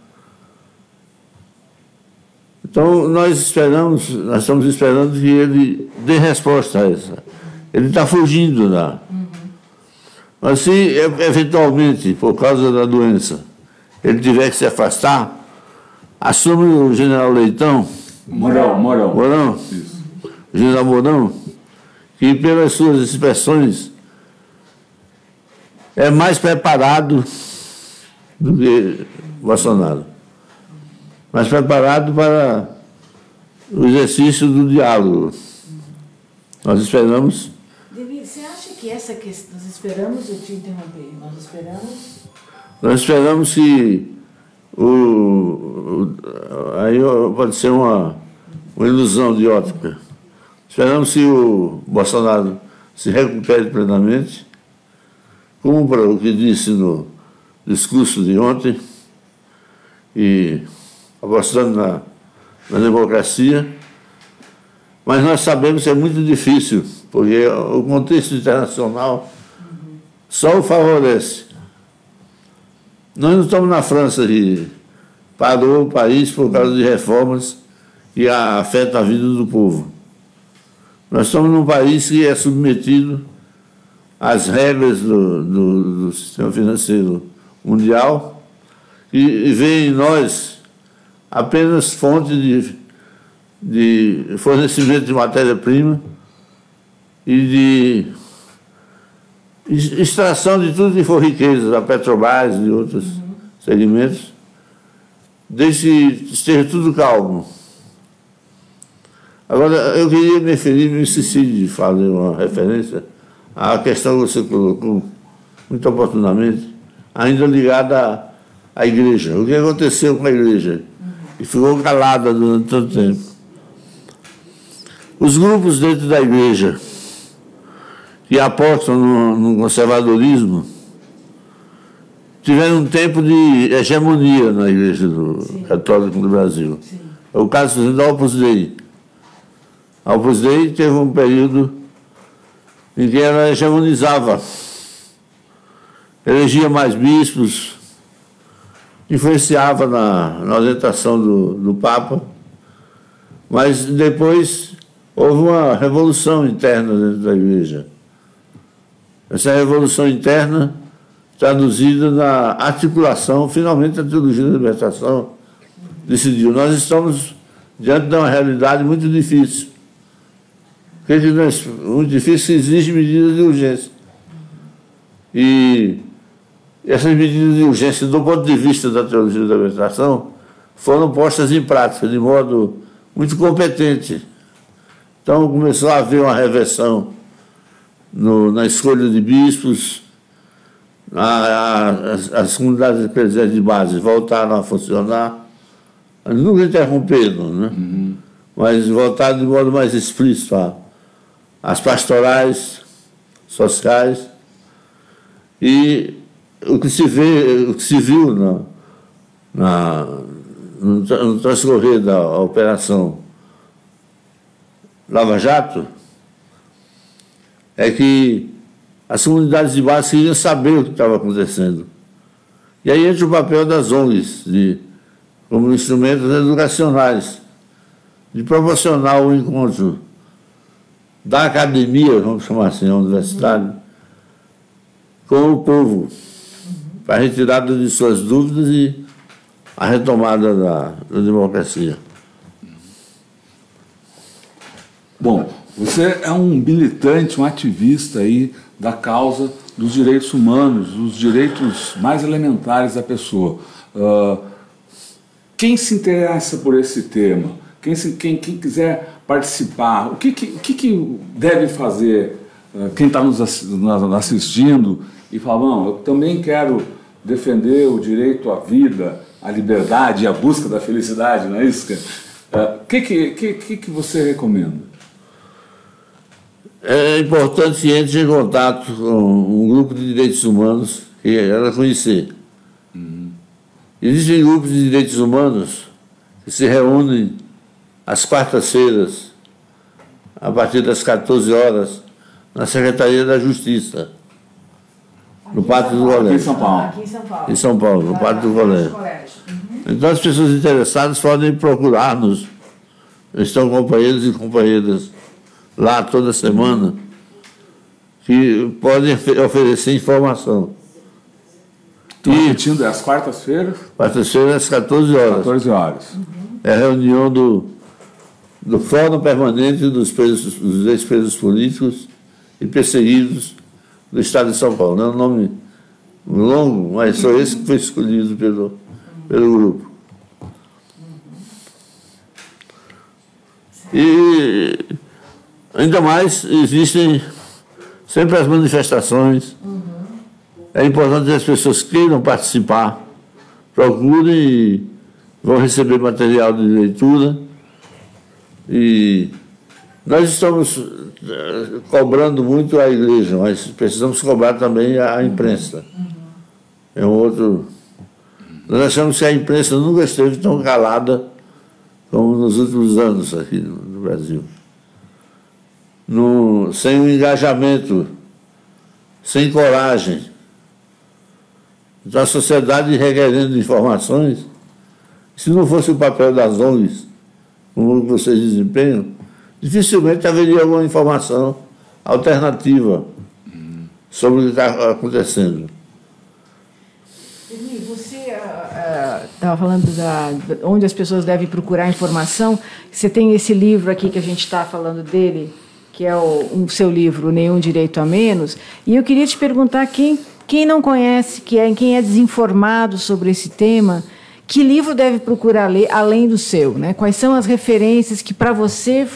Então, nós estamos esperando que ele dê resposta a essa. Ele está fugindo lá. Mas se, eventualmente, por causa da doença, ele tiver que se afastar, assume o general Leitão. Mourão. Isso. O general Mourão, que pelas suas expressões é mais preparado do que Bolsonaro. Mais preparado para o exercício do diálogo. Nós esperamos. Você acha que essa questão. Nós esperamos, eu te interrompi, Nós esperamos que aí pode ser uma ilusão de ótica. Esperamos que o Bolsonaro se recupere plenamente, cumpra o que disse no discurso de ontem, e apostando na democracia, mas nós sabemos que é muito difícil, porque o contexto internacional só o favorece. Nós não estamos na França, que parou o país por causa de reformas que afetam a vida do povo. Nós estamos num país que é submetido às regras do sistema financeiro mundial e vê em nós apenas fonte de fornecimento de matéria-prima e de extração de tudo que for riqueza, da Petrobras e outros segmentos, desde que esteja tudo calmo. Agora, eu queria me referir, me esqueci de fazer uma referência à questão que você colocou, muito oportunamente, ainda ligada à igreja. O que aconteceu com a igreja? E ficou calada durante tanto tempo. Os grupos dentro da igreja que apostam no conservadorismo tiveram um tempo de hegemonia na igreja católica do Brasil. É o caso da Opus Dei. A Opus Dei teve um período em que ela hegemonizava, elegia mais bispos, influenciava na orientação do Papa, mas depois houve uma revolução interna dentro da igreja. Essa revolução interna traduzida na articulação, finalmente, da teologia da libertação decidiu. Nós estamos diante de uma realidade muito difícil. Muito difícil, que exige medidas de urgência. E essas medidas de urgência, do ponto de vista da teologia da libertação, foram postas em prática de modo muito competente. Então começou a haver uma reversão na escolha de bispos, as comunidades eclesiais de base voltaram a funcionar, nunca interrompendo, né? Mas voltaram de modo mais explícito às pastorais sociais. E o que se viu no transcorrer da Operação Lava Jato é que as comunidades de base queriam saber o que estava acontecendo. E aí entra o papel das ONGs, como instrumentos educacionais, de proporcionar o encontro da academia, vamos chamar assim, a universidade, com o povo, para a retirada de suas dúvidas e a retomada da democracia. Bom, você é um militante, um ativista aí da causa dos direitos humanos, dos direitos mais elementares da pessoa. Quem se interessa por esse tema, quem quiser participar, o que deve fazer quem está nos assistindo e fala, bom, eu também quero defender o direito à vida, à liberdade e à busca da felicidade, não é isso? O que você recomenda? É importante que entre em contato com um grupo de direitos humanos que ela conhecer. Existem grupos de direitos humanos que se reúnem às quartas-feiras, a partir das 14 horas, na Secretaria da Justiça, no Pátio do Colégio. Aqui em São Paulo. Aqui em São Paulo. Em São Paulo, no Pátio do Colégio. Então as pessoas interessadas podem procurar-nos. Estão companheiros e companheiras lá toda semana que podem oferecer informação. Estou repetindo, é às quartas-feiras? Quartas-feiras às 14 horas. 14 horas. É a reunião do Fórum Permanente dos ex-presos políticos e perseguidos do Estado de São Paulo. Não é um nome longo, mas só esse que foi escolhido pelo grupo. E ainda mais existem sempre as manifestações. É importante que as pessoas queiram participar, procurem e vão receber material de leitura. E nós estamos cobrando muito a igreja, mas precisamos cobrar também a imprensa. É um outro... Nós achamos que a imprensa nunca esteve tão calada como nos últimos anos aqui no Brasil. Sem um engajamento, sem coragem. Então a sociedade requerendo informações, se não fosse o papel das ONGs, como vocês desempenham, dificilmente haveria alguma informação alternativa sobre o que está acontecendo. Você estava falando onde as pessoas devem procurar informação. Você tem esse livro aqui que a gente está falando dele, que é o seu livro, Nenhum Direito a Menos. E eu queria te perguntar, quem não conhece, quem é desinformado sobre esse tema, que livro deve procurar ler além do seu, né? Quais são as referências que para você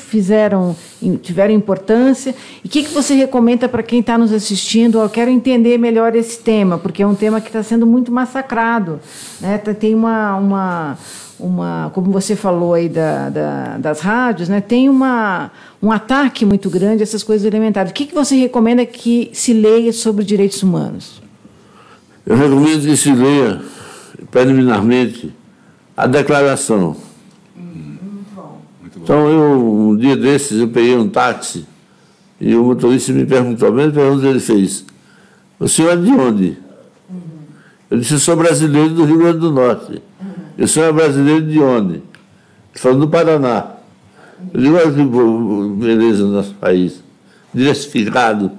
tiveram importância e o que você recomenda para quem está nos assistindo? Eu quero entender melhor esse tema, porque é um tema que está sendo muito massacrado, né? Tem como você falou aí das rádios, né? Tem um ataque muito grande a essas coisas elementares. O que você recomenda que se leia sobre direitos humanos? Eu recomendo que se leia preliminarmente a declaração. Muito bom. Então, um dia desses, eu peguei um táxi e o motorista me perguntou, a mesma pergunta que ele fez: o senhor é de onde? Eu disse: eu sou brasileiro do Rio Grande do Norte. O senhor é brasileiro de onde? Ele falou: do Paraná. Eu digo: olha que beleza no nosso país, diversificado.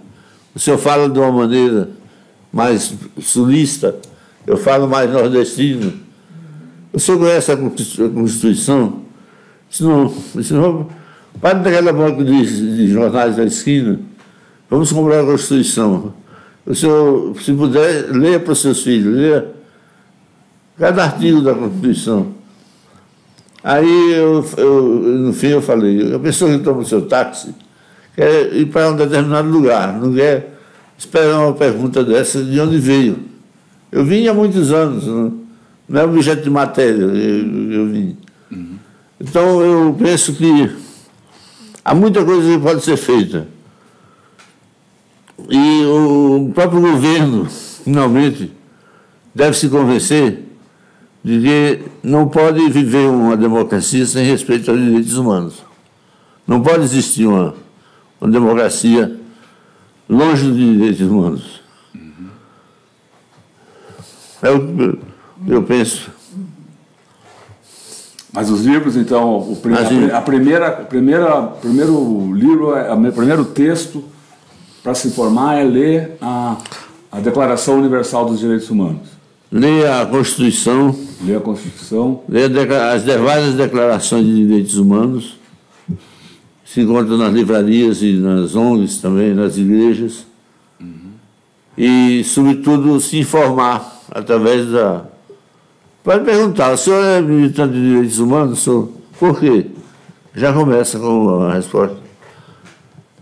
O senhor fala de uma maneira mais sulista, eu falo mais nordestino. o senhor conhece a Constituição? Disse, não, para daquela banca de jornais da esquina, vamos comprar a Constituição. O senhor, se puder, leia para os seus filhos, leia cada artigo da Constituição. Aí, no fim, eu falei, a pessoa que toma o seu táxi quer ir para um determinado lugar, não quer esperar uma pergunta dessa de onde veio. Eu vim há muitos anos, não é objeto de matéria, eu vim. Uhum. Então, eu penso que há muita coisa que pode ser feita. E o próprio governo, finalmente, deve se convencer de que não pode viver uma democracia sem respeito aos direitos humanos. Não pode existir uma democracia longe dos direitos humanos. Uhum. É o que eu penso. Mas os livros, então, o primeiro livro, o primeiro texto para se informar é ler a Declaração Universal dos Direitos Humanos. Leia a Constituição. Leia a Constituição. Leia as várias declarações de direitos humanos. Se encontra nas livrarias e nas ONGs também, nas igrejas. Uhum. E, sobretudo, se informar através da... Pode perguntar, o senhor é militante de direitos humanos? Senhor? Por quê? Já começa com a resposta.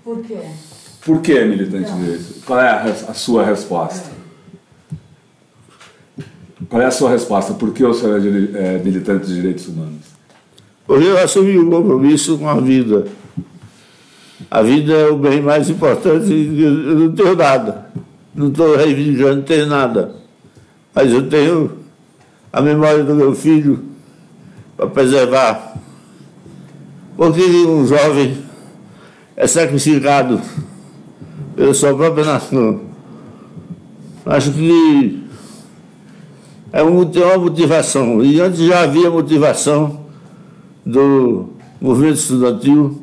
Por quê? Por que militante de direitos? Qual é a sua resposta? Qual é a sua resposta? Por que o senhor é militante de direitos humanos? Porque eu assumi um compromisso com a vida. A vida é o bem mais importante e eu não tenho nada. Não estou reivindicando, não tenho nada. Mas eu tenho a memória do meu filho para preservar. Por que um jovem é sacrificado pela sua própria nação? Acho que é uma motivação. E antes já havia motivação do movimento estudantil,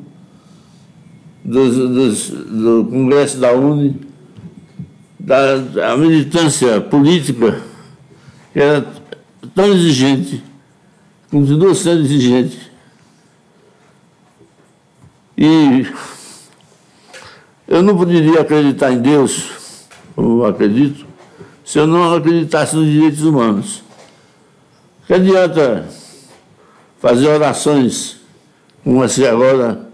do Congresso da UNE, da militância política, que era tão exigente, continua sendo exigente. E eu não poderia acreditar em Deus, como eu acredito, se eu não acreditasse nos direitos humanos. Que adianta fazer orações como as que agora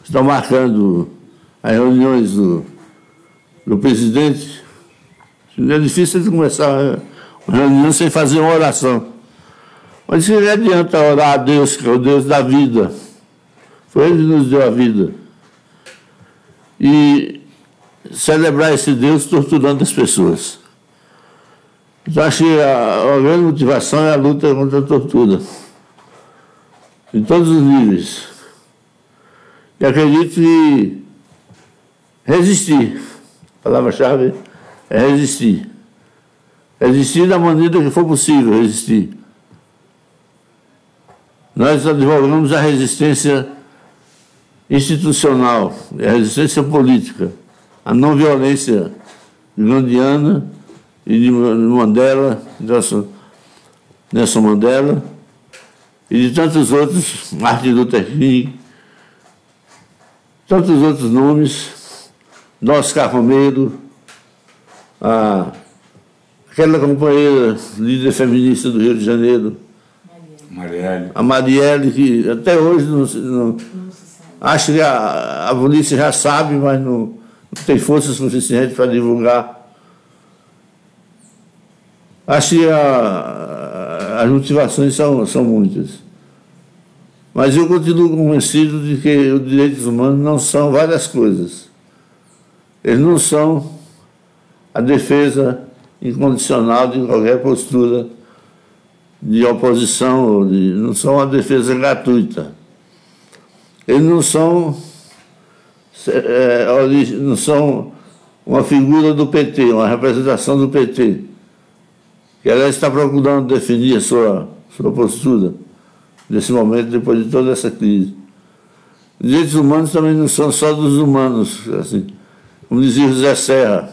estão marcando as reuniões do presidente? É difícil de começar uma reunião sem fazer uma oração. Mas que adianta orar a Deus, que é o Deus da vida? Foi Ele que nos deu a vida. E celebrar esse Deus torturando as pessoas. Então, acho que a grande motivação é a luta contra a tortura. Em todos os níveis. E acredito que resistir. A palavra-chave é resistir. Resistir da maneira que for possível resistir. Nós advogamos a resistência institucional, a resistência política, a não violência gandhiana e de Mandela, Nelson Mandela, e de tantos outros, Martin Luther King, tantos outros nomes, Oscar Romero, aquela companheira líder feminista do Rio de Janeiro, Marielle. A Marielle, que até hoje não acho que a polícia já sabe, mas não tem força suficiente para divulgar. Acho que as motivações são muitas. Mas eu continuo convencido de que os direitos humanos não são várias coisas. Eles não são a defesa incondicional de qualquer postura de oposição, não são uma defesa gratuita. Eles não são uma figura do PT, uma representação do PT, que ela está procurando definir a sua postura nesse momento, depois de toda essa crise. Os direitos humanos também não são só dos humanos, assim, como dizia José Serra,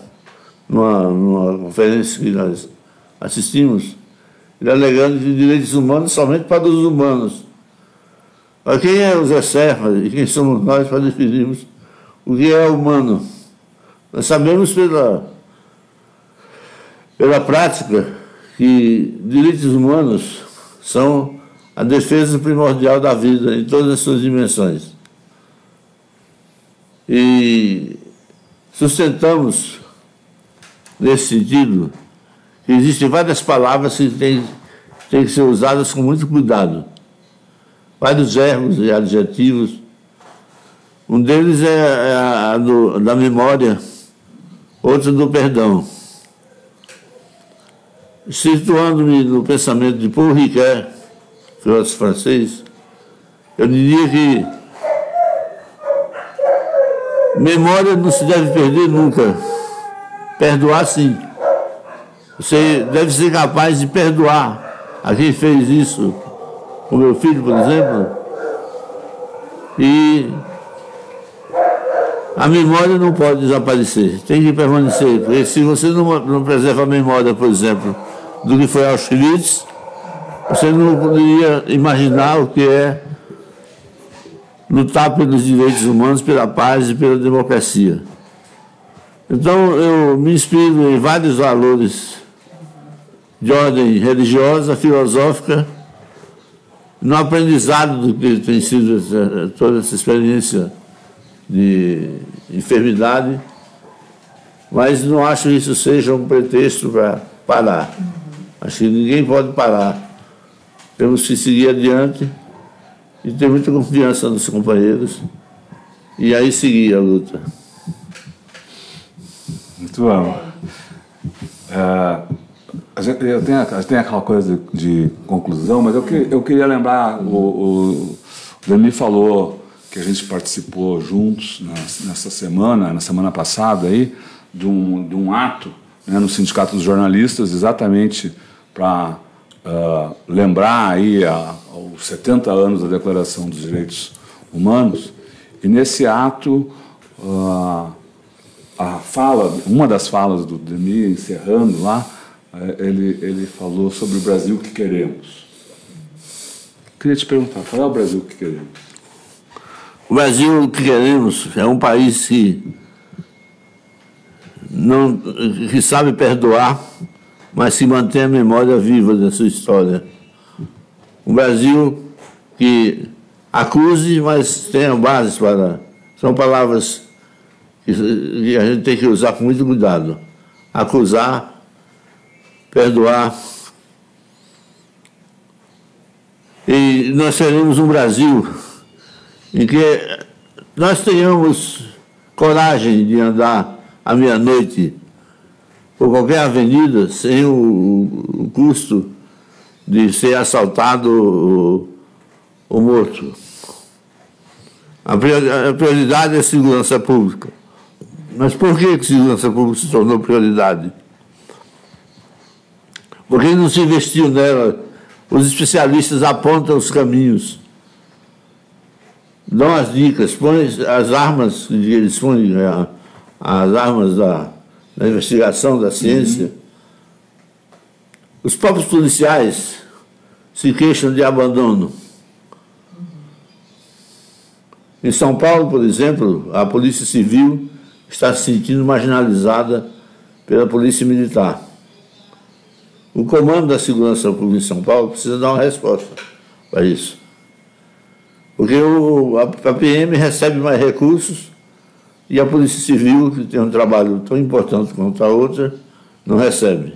numa conferência que nós assistimos. ele alegando de direitos humanos somente para os humanos. Mas quem é o Zé Serra e quem somos nós para definirmos o que é humano? Nós sabemos pela prática que direitos humanos são a defesa primordial da vida em todas as suas dimensões. E sustentamos, nesse sentido, que existem várias palavras que têm que ser usadas com muito cuidado. Vários verbos e adjetivos. Um deles é da memória, outro do perdão. Situando-me no pensamento de Paul Ricoeur, filósofo francês, eu diria que memória não se deve perder nunca. Perdoar, sim. Você deve ser capaz de perdoar a quem fez isso, o meu filho, por exemplo. E a memória não pode desaparecer, tem que permanecer. Porque se você não preserva a memória, por exemplo, do que foi Auschwitz, você não poderia imaginar o que é lutar pelos direitos humanos, pela paz e pela democracia. Então, eu me inspiro em vários valores de ordem religiosa, filosófica, no aprendizado do que tem sido toda essa experiência de enfermidade, mas não acho que isso seja um pretexto para parar. Acho que ninguém pode parar. Temos que seguir adiante e ter muita confiança nos companheiros e aí seguir a luta. Muito bom. A gente tem aquela coisa de conclusão, mas eu queria lembrar, o Demi falou que a gente participou juntos na semana passada, aí, de um ato, né, no Sindicato dos Jornalistas, exatamente para lembrar aí aos 70 anos da Declaração dos Direitos Humanos. E nesse ato, uma das falas do Demi, encerrando lá, ele falou sobre o Brasil que queremos. Queria te perguntar, qual é o Brasil que queremos? O Brasil que queremos é um país que sabe perdoar, mas que mantém a memória viva da sua história. Um Brasil que acuse, mas tenha bases para... São palavras que a gente tem que usar com muito cuidado. Acusar, perdoar. E nós teremos um Brasil em que nós tenhamos coragem de andar à meia-noite por qualquer avenida sem o custo de ser assaltado ou morto. A prioridade é a segurança pública. Mas por que a segurança pública se tornou prioridade? Porque não se investiu nela. Os especialistas apontam os caminhos, dão as dicas, põem as armas, eles põem as armas da investigação, da ciência. Os próprios policiais se queixam de abandono. Em São Paulo, por exemplo, a Polícia Civil está se sentindo marginalizada pela Polícia Militar. O comando da segurança pública em São Paulo precisa dar uma resposta para isso. Porque a PM recebe mais recursos e a Polícia Civil, que tem um trabalho tão importante quanto a outra, não recebe.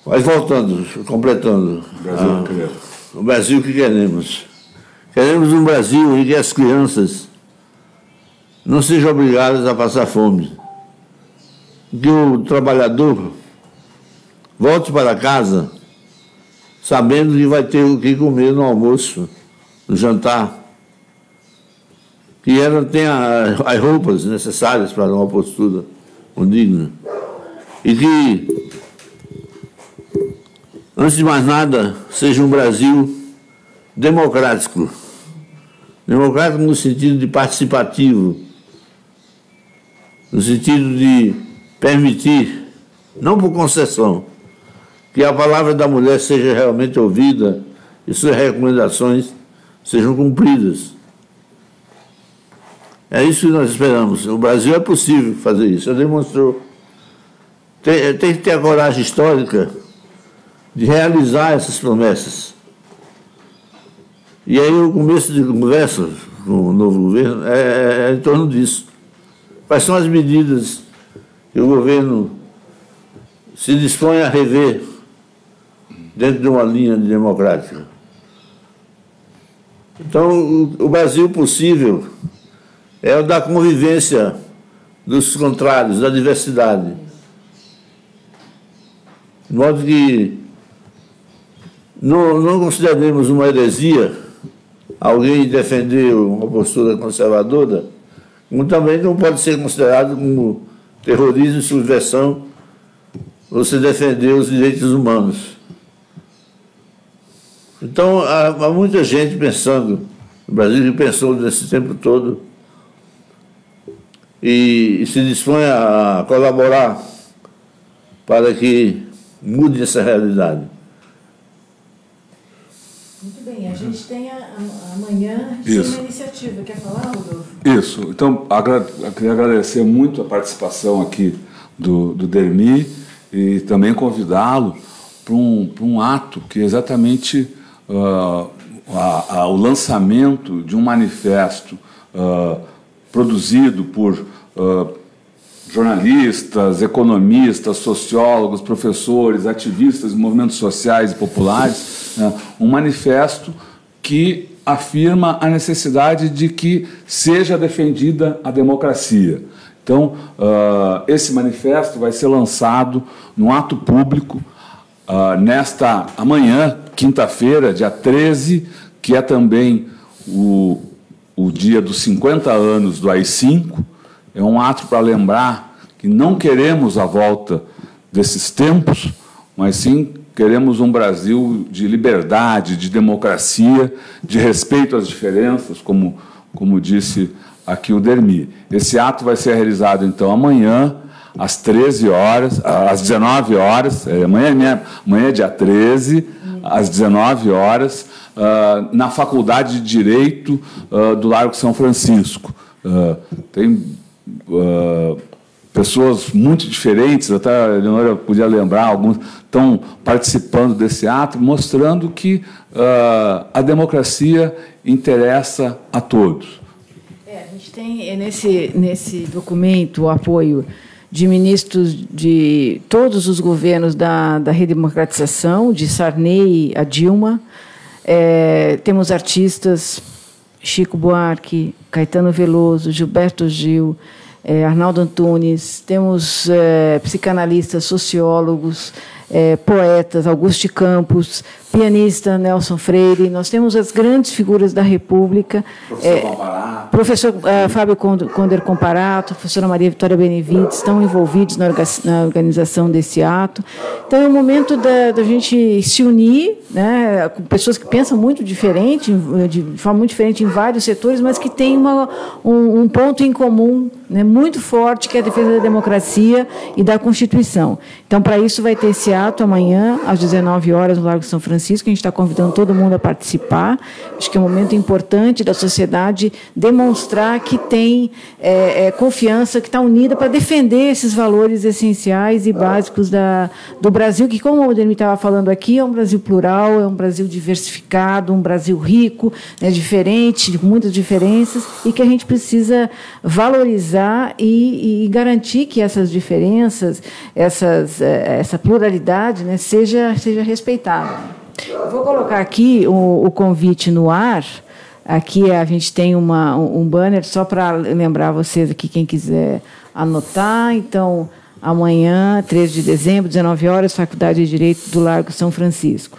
Mas voltando, completando, o Brasil que queremos. Queremos um Brasil em que as crianças não sejam obrigadas a passar fome. Que o trabalhador volte para casa sabendo que vai ter o que comer no almoço, no jantar. Que ela tenha as roupas necessárias para uma postura digna. E que, antes de mais nada, seja um Brasil democrático. Democrático no sentido de participativo, no sentido de permitir, não por concessão, que a palavra da mulher seja realmente ouvida e suas recomendações sejam cumpridas. É isso que nós esperamos. O Brasil é possível fazer isso, já demonstrou. Tem que ter a coragem histórica de realizar essas promessas. E aí o começo de conversa com o novo governo é em torno disso. Quais são as medidas que o governo se dispõe a rever dentro de uma linha democrática? Então, o Brasil possível é o da convivência dos contrários, da diversidade. De modo que não consideremos uma heresia alguém defender uma postura conservadora, como também não pode ser considerado como terrorismo e subversão você defender os direitos humanos. Então, há muita gente pensando, no Brasil que pensou nesse tempo todo e se dispõe a colaborar para que mude essa realidade. Muito bem, a gente tem amanhã uma iniciativa. Quer falar, Rodolfo? Isso. Então, eu queria agradecer muito a participação aqui do Dermi e também convidá-lo para um ato que é exatamente o lançamento de um manifesto produzido por jornalistas, economistas, sociólogos, professores, ativistas de movimentos sociais e populares, né, um manifesto que afirma a necessidade de que seja defendida a democracia. Então, esse manifesto vai ser lançado num ato público nesta amanhã, quinta-feira, dia 13, que é também o dia dos 50 anos do AI-5. É um ato para lembrar que não queremos a volta desses tempos, mas sim queremos um Brasil de liberdade, de democracia, de respeito às diferenças, como disse aqui o Dermi. Esse ato vai ser realizado, então, amanhã, às 13 horas, às 19 horas, amanhã é dia 13, às 19 horas, na Faculdade de Direito do Largo São Francisco. Tem pessoas muito diferentes, até a Eleonora podia lembrar, alguns estão participando desse ato, mostrando que a democracia interessa a todos. A gente tem nesse documento o apoio de ministros de todos os governos da redemocratização, de Sarney a Dilma. Temos artistas, Chico Buarque, Caetano Veloso, Gilberto Gil, Arnaldo Antunes, temos psicanalistas, sociólogos, poetas, Augusto de Campos, pianista Nelson Freire. Nós temos as grandes figuras da República. Professor Fábio Conder Comparato, professora Maria Vitória Benevides, estão envolvidos na organização desse ato. Então, é o momento da gente se unir, né, com pessoas que pensam muito diferente, de forma muito diferente em vários setores, mas que têm um ponto em comum, né, muito forte, que é a defesa da democracia e da Constituição. Então, para isso, vai ter esse ato amanhã, às 19 horas, no Largo São Francisco. A gente está convidando todo mundo a participar. Acho que é um momento importante da sociedade demonstrar que tem confiança, que está unida para defender esses valores essenciais e básicos do Brasil, que, como o Ademir estava falando aqui, é um Brasil plural, é um Brasil diversificado, um Brasil rico, né, diferente, com muitas diferenças, e que a gente precisa valorizar e garantir que essas diferenças, essa pluralidade, né, seja respeitada. Eu vou colocar aqui o convite no ar. Aqui a gente tem um banner só para lembrar vocês aqui, quem quiser anotar. Então, amanhã, 13 de dezembro, 19 horas, Faculdade de Direito do Largo São Francisco.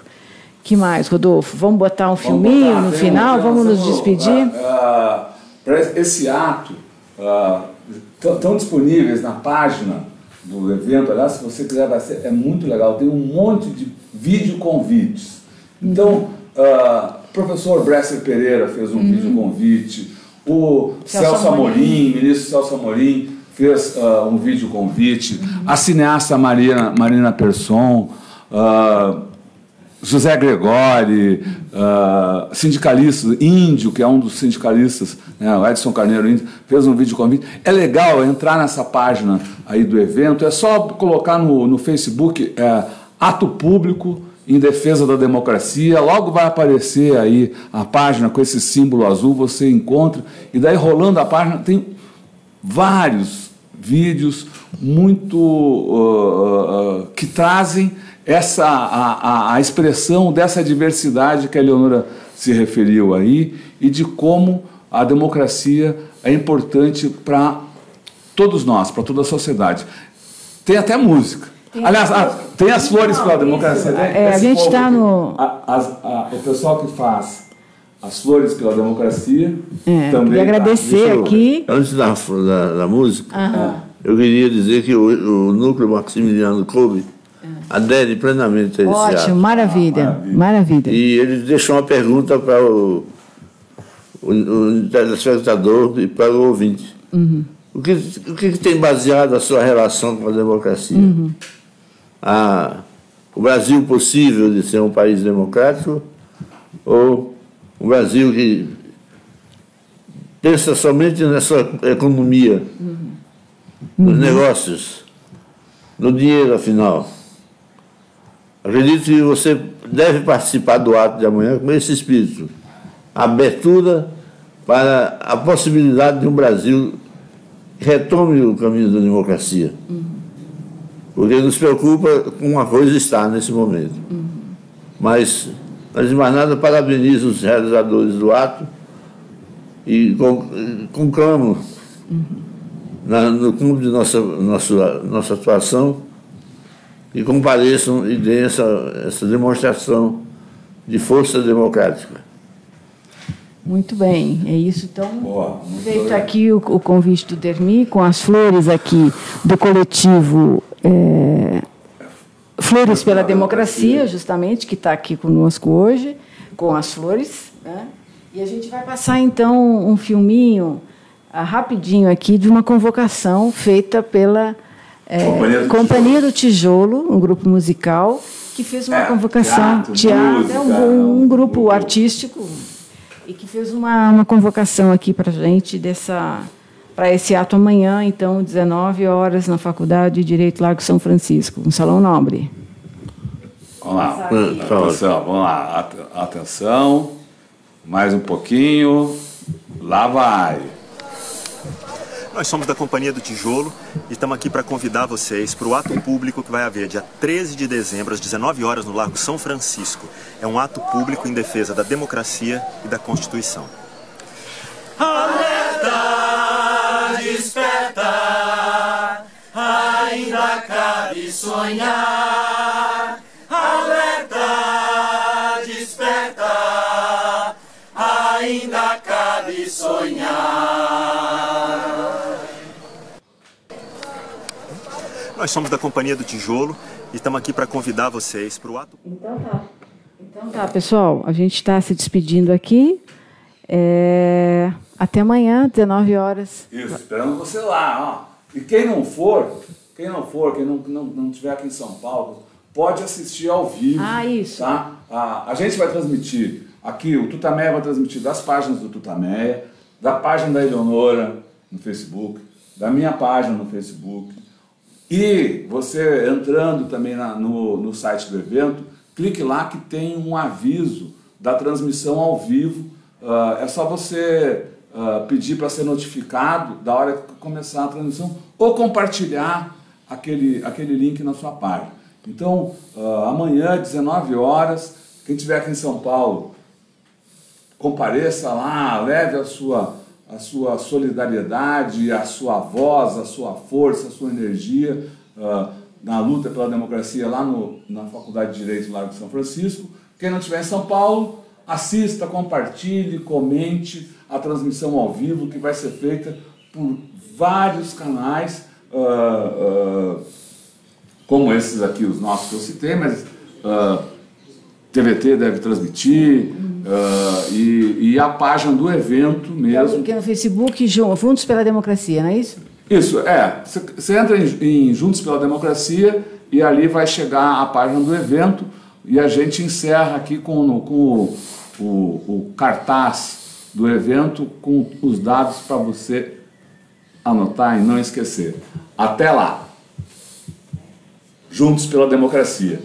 Que mais, Rodolfo? Vamos botar um filminho no final? Vamos nos despedir? Para esse ato, estão disponíveis na página do evento. Aliás, se você quiser, é muito legal. Tem um monte de vídeo convites. Então, o professor Bresser Pereira fez um vídeo convite, o Celso Amorim, ministro Celso Amorim, fez um vídeo convite, a cineasta Marina Persson, José Gregori, sindicalista, Índio, que é um dos sindicalistas, né, o Edson Carneiro Índio, fez um vídeo convite. É legal entrar nessa página aí do evento, é só colocar no Facebook Ato Público em Defesa da Democracia, logo vai aparecer aí a página com esse símbolo azul, você encontra, e daí rolando a página tem vários vídeos muito que trazem a expressão dessa diversidade que a Eleonora se referiu aí e de como a democracia é importante para todos nós, para toda a sociedade. Tem até música. Aliás, tem as flores pela democracia. A gente está no... O pessoal que faz as flores pela democracia também... Queria agradecer aqui... Antes da música, eu queria dizer que o Núcleo Maximiliano Kolbe adere plenamente a esse ato. Ótimo, maravilha. E ele deixou uma pergunta para o telespectador e para o ouvinte. O que tem baseado a sua relação com a democracia? O Brasil possível de ser um país democrático ou um Brasil que pensa somente na sua economia, nos negócios, no dinheiro, afinal? Acredito que você deve participar do ato de amanhã com esse espírito. Abertura para a possibilidade de um Brasil que retome o caminho da democracia. Porque nos preocupa com uma coisa está nesse momento. Mas, antes de mais nada, parabenizo os realizadores do ato e conclamo no cume de nossa atuação e compareçam e deem essa demonstração de força democrática. Muito bem, é isso. Então, feito aqui o convite do Dermi, com as flores aqui do coletivo Flores pela Democracia, justamente, que está aqui conosco hoje, com as flores, né? E a gente vai passar, então, um filminho rapidinho aqui de uma convocação feita pela Companhia do Tijolo, um grupo musical, que fez uma convocação, teatro, um grupo artístico, e que fez uma convocação aqui para a gente para esse ato amanhã, então, 19 horas, na Faculdade de Direito Largo São Francisco, no Salão Nobre. Vamos lá, atenção, vamos lá, atenção, mais um pouquinho, lá vai. Nós somos da Companhia do Tijolo e estamos aqui para convidar vocês para o ato público que vai haver dia 13 de dezembro, às 19 horas, no Largo São Francisco. É um ato público em defesa da democracia e da Constituição. Alerta, desperta, ainda cabe sonhar. Alerta, desperta, ainda cabe sonhar. Nós somos da Companhia do Tijolo e estamos aqui para convidar vocês para o ato. Então tá, pessoal, a gente está se despedindo aqui. Até amanhã, 19 horas. Isso, esperando você lá. Ó. E quem não estiver aqui em São Paulo, pode assistir ao vivo. Isso. Tá? A gente vai transmitir aqui, o Tutameia vai transmitir das páginas do Tutameia, da página da Eleonora no Facebook, da minha página no Facebook. E você entrando também no site do evento, clique lá que tem um aviso da transmissão ao vivo. É só você pedir para ser notificado da hora que começar a transmissão ou compartilhar aquele link na sua página. Então, amanhã, 19 horas, quem estiver aqui em São Paulo, compareça lá, leve a sua solidariedade, a sua voz, a sua força, a sua energia na luta pela democracia lá na Faculdade de Direito do Largo de São Francisco. Quem não estiver em São Paulo, assista, compartilhe, comente a transmissão ao vivo que vai ser feita por vários canais, como esses aqui, os nossos que eu citei, mas TVT deve transmitir, e a página do evento mesmo. Porque no Facebook, Juntos pela Democracia, não é isso? Isso, você entra em Juntos pela Democracia e ali vai chegar a página do evento e a gente encerra aqui com o cartaz do evento com os dados para você anotar e não esquecer. Até lá! Juntos pela democracia.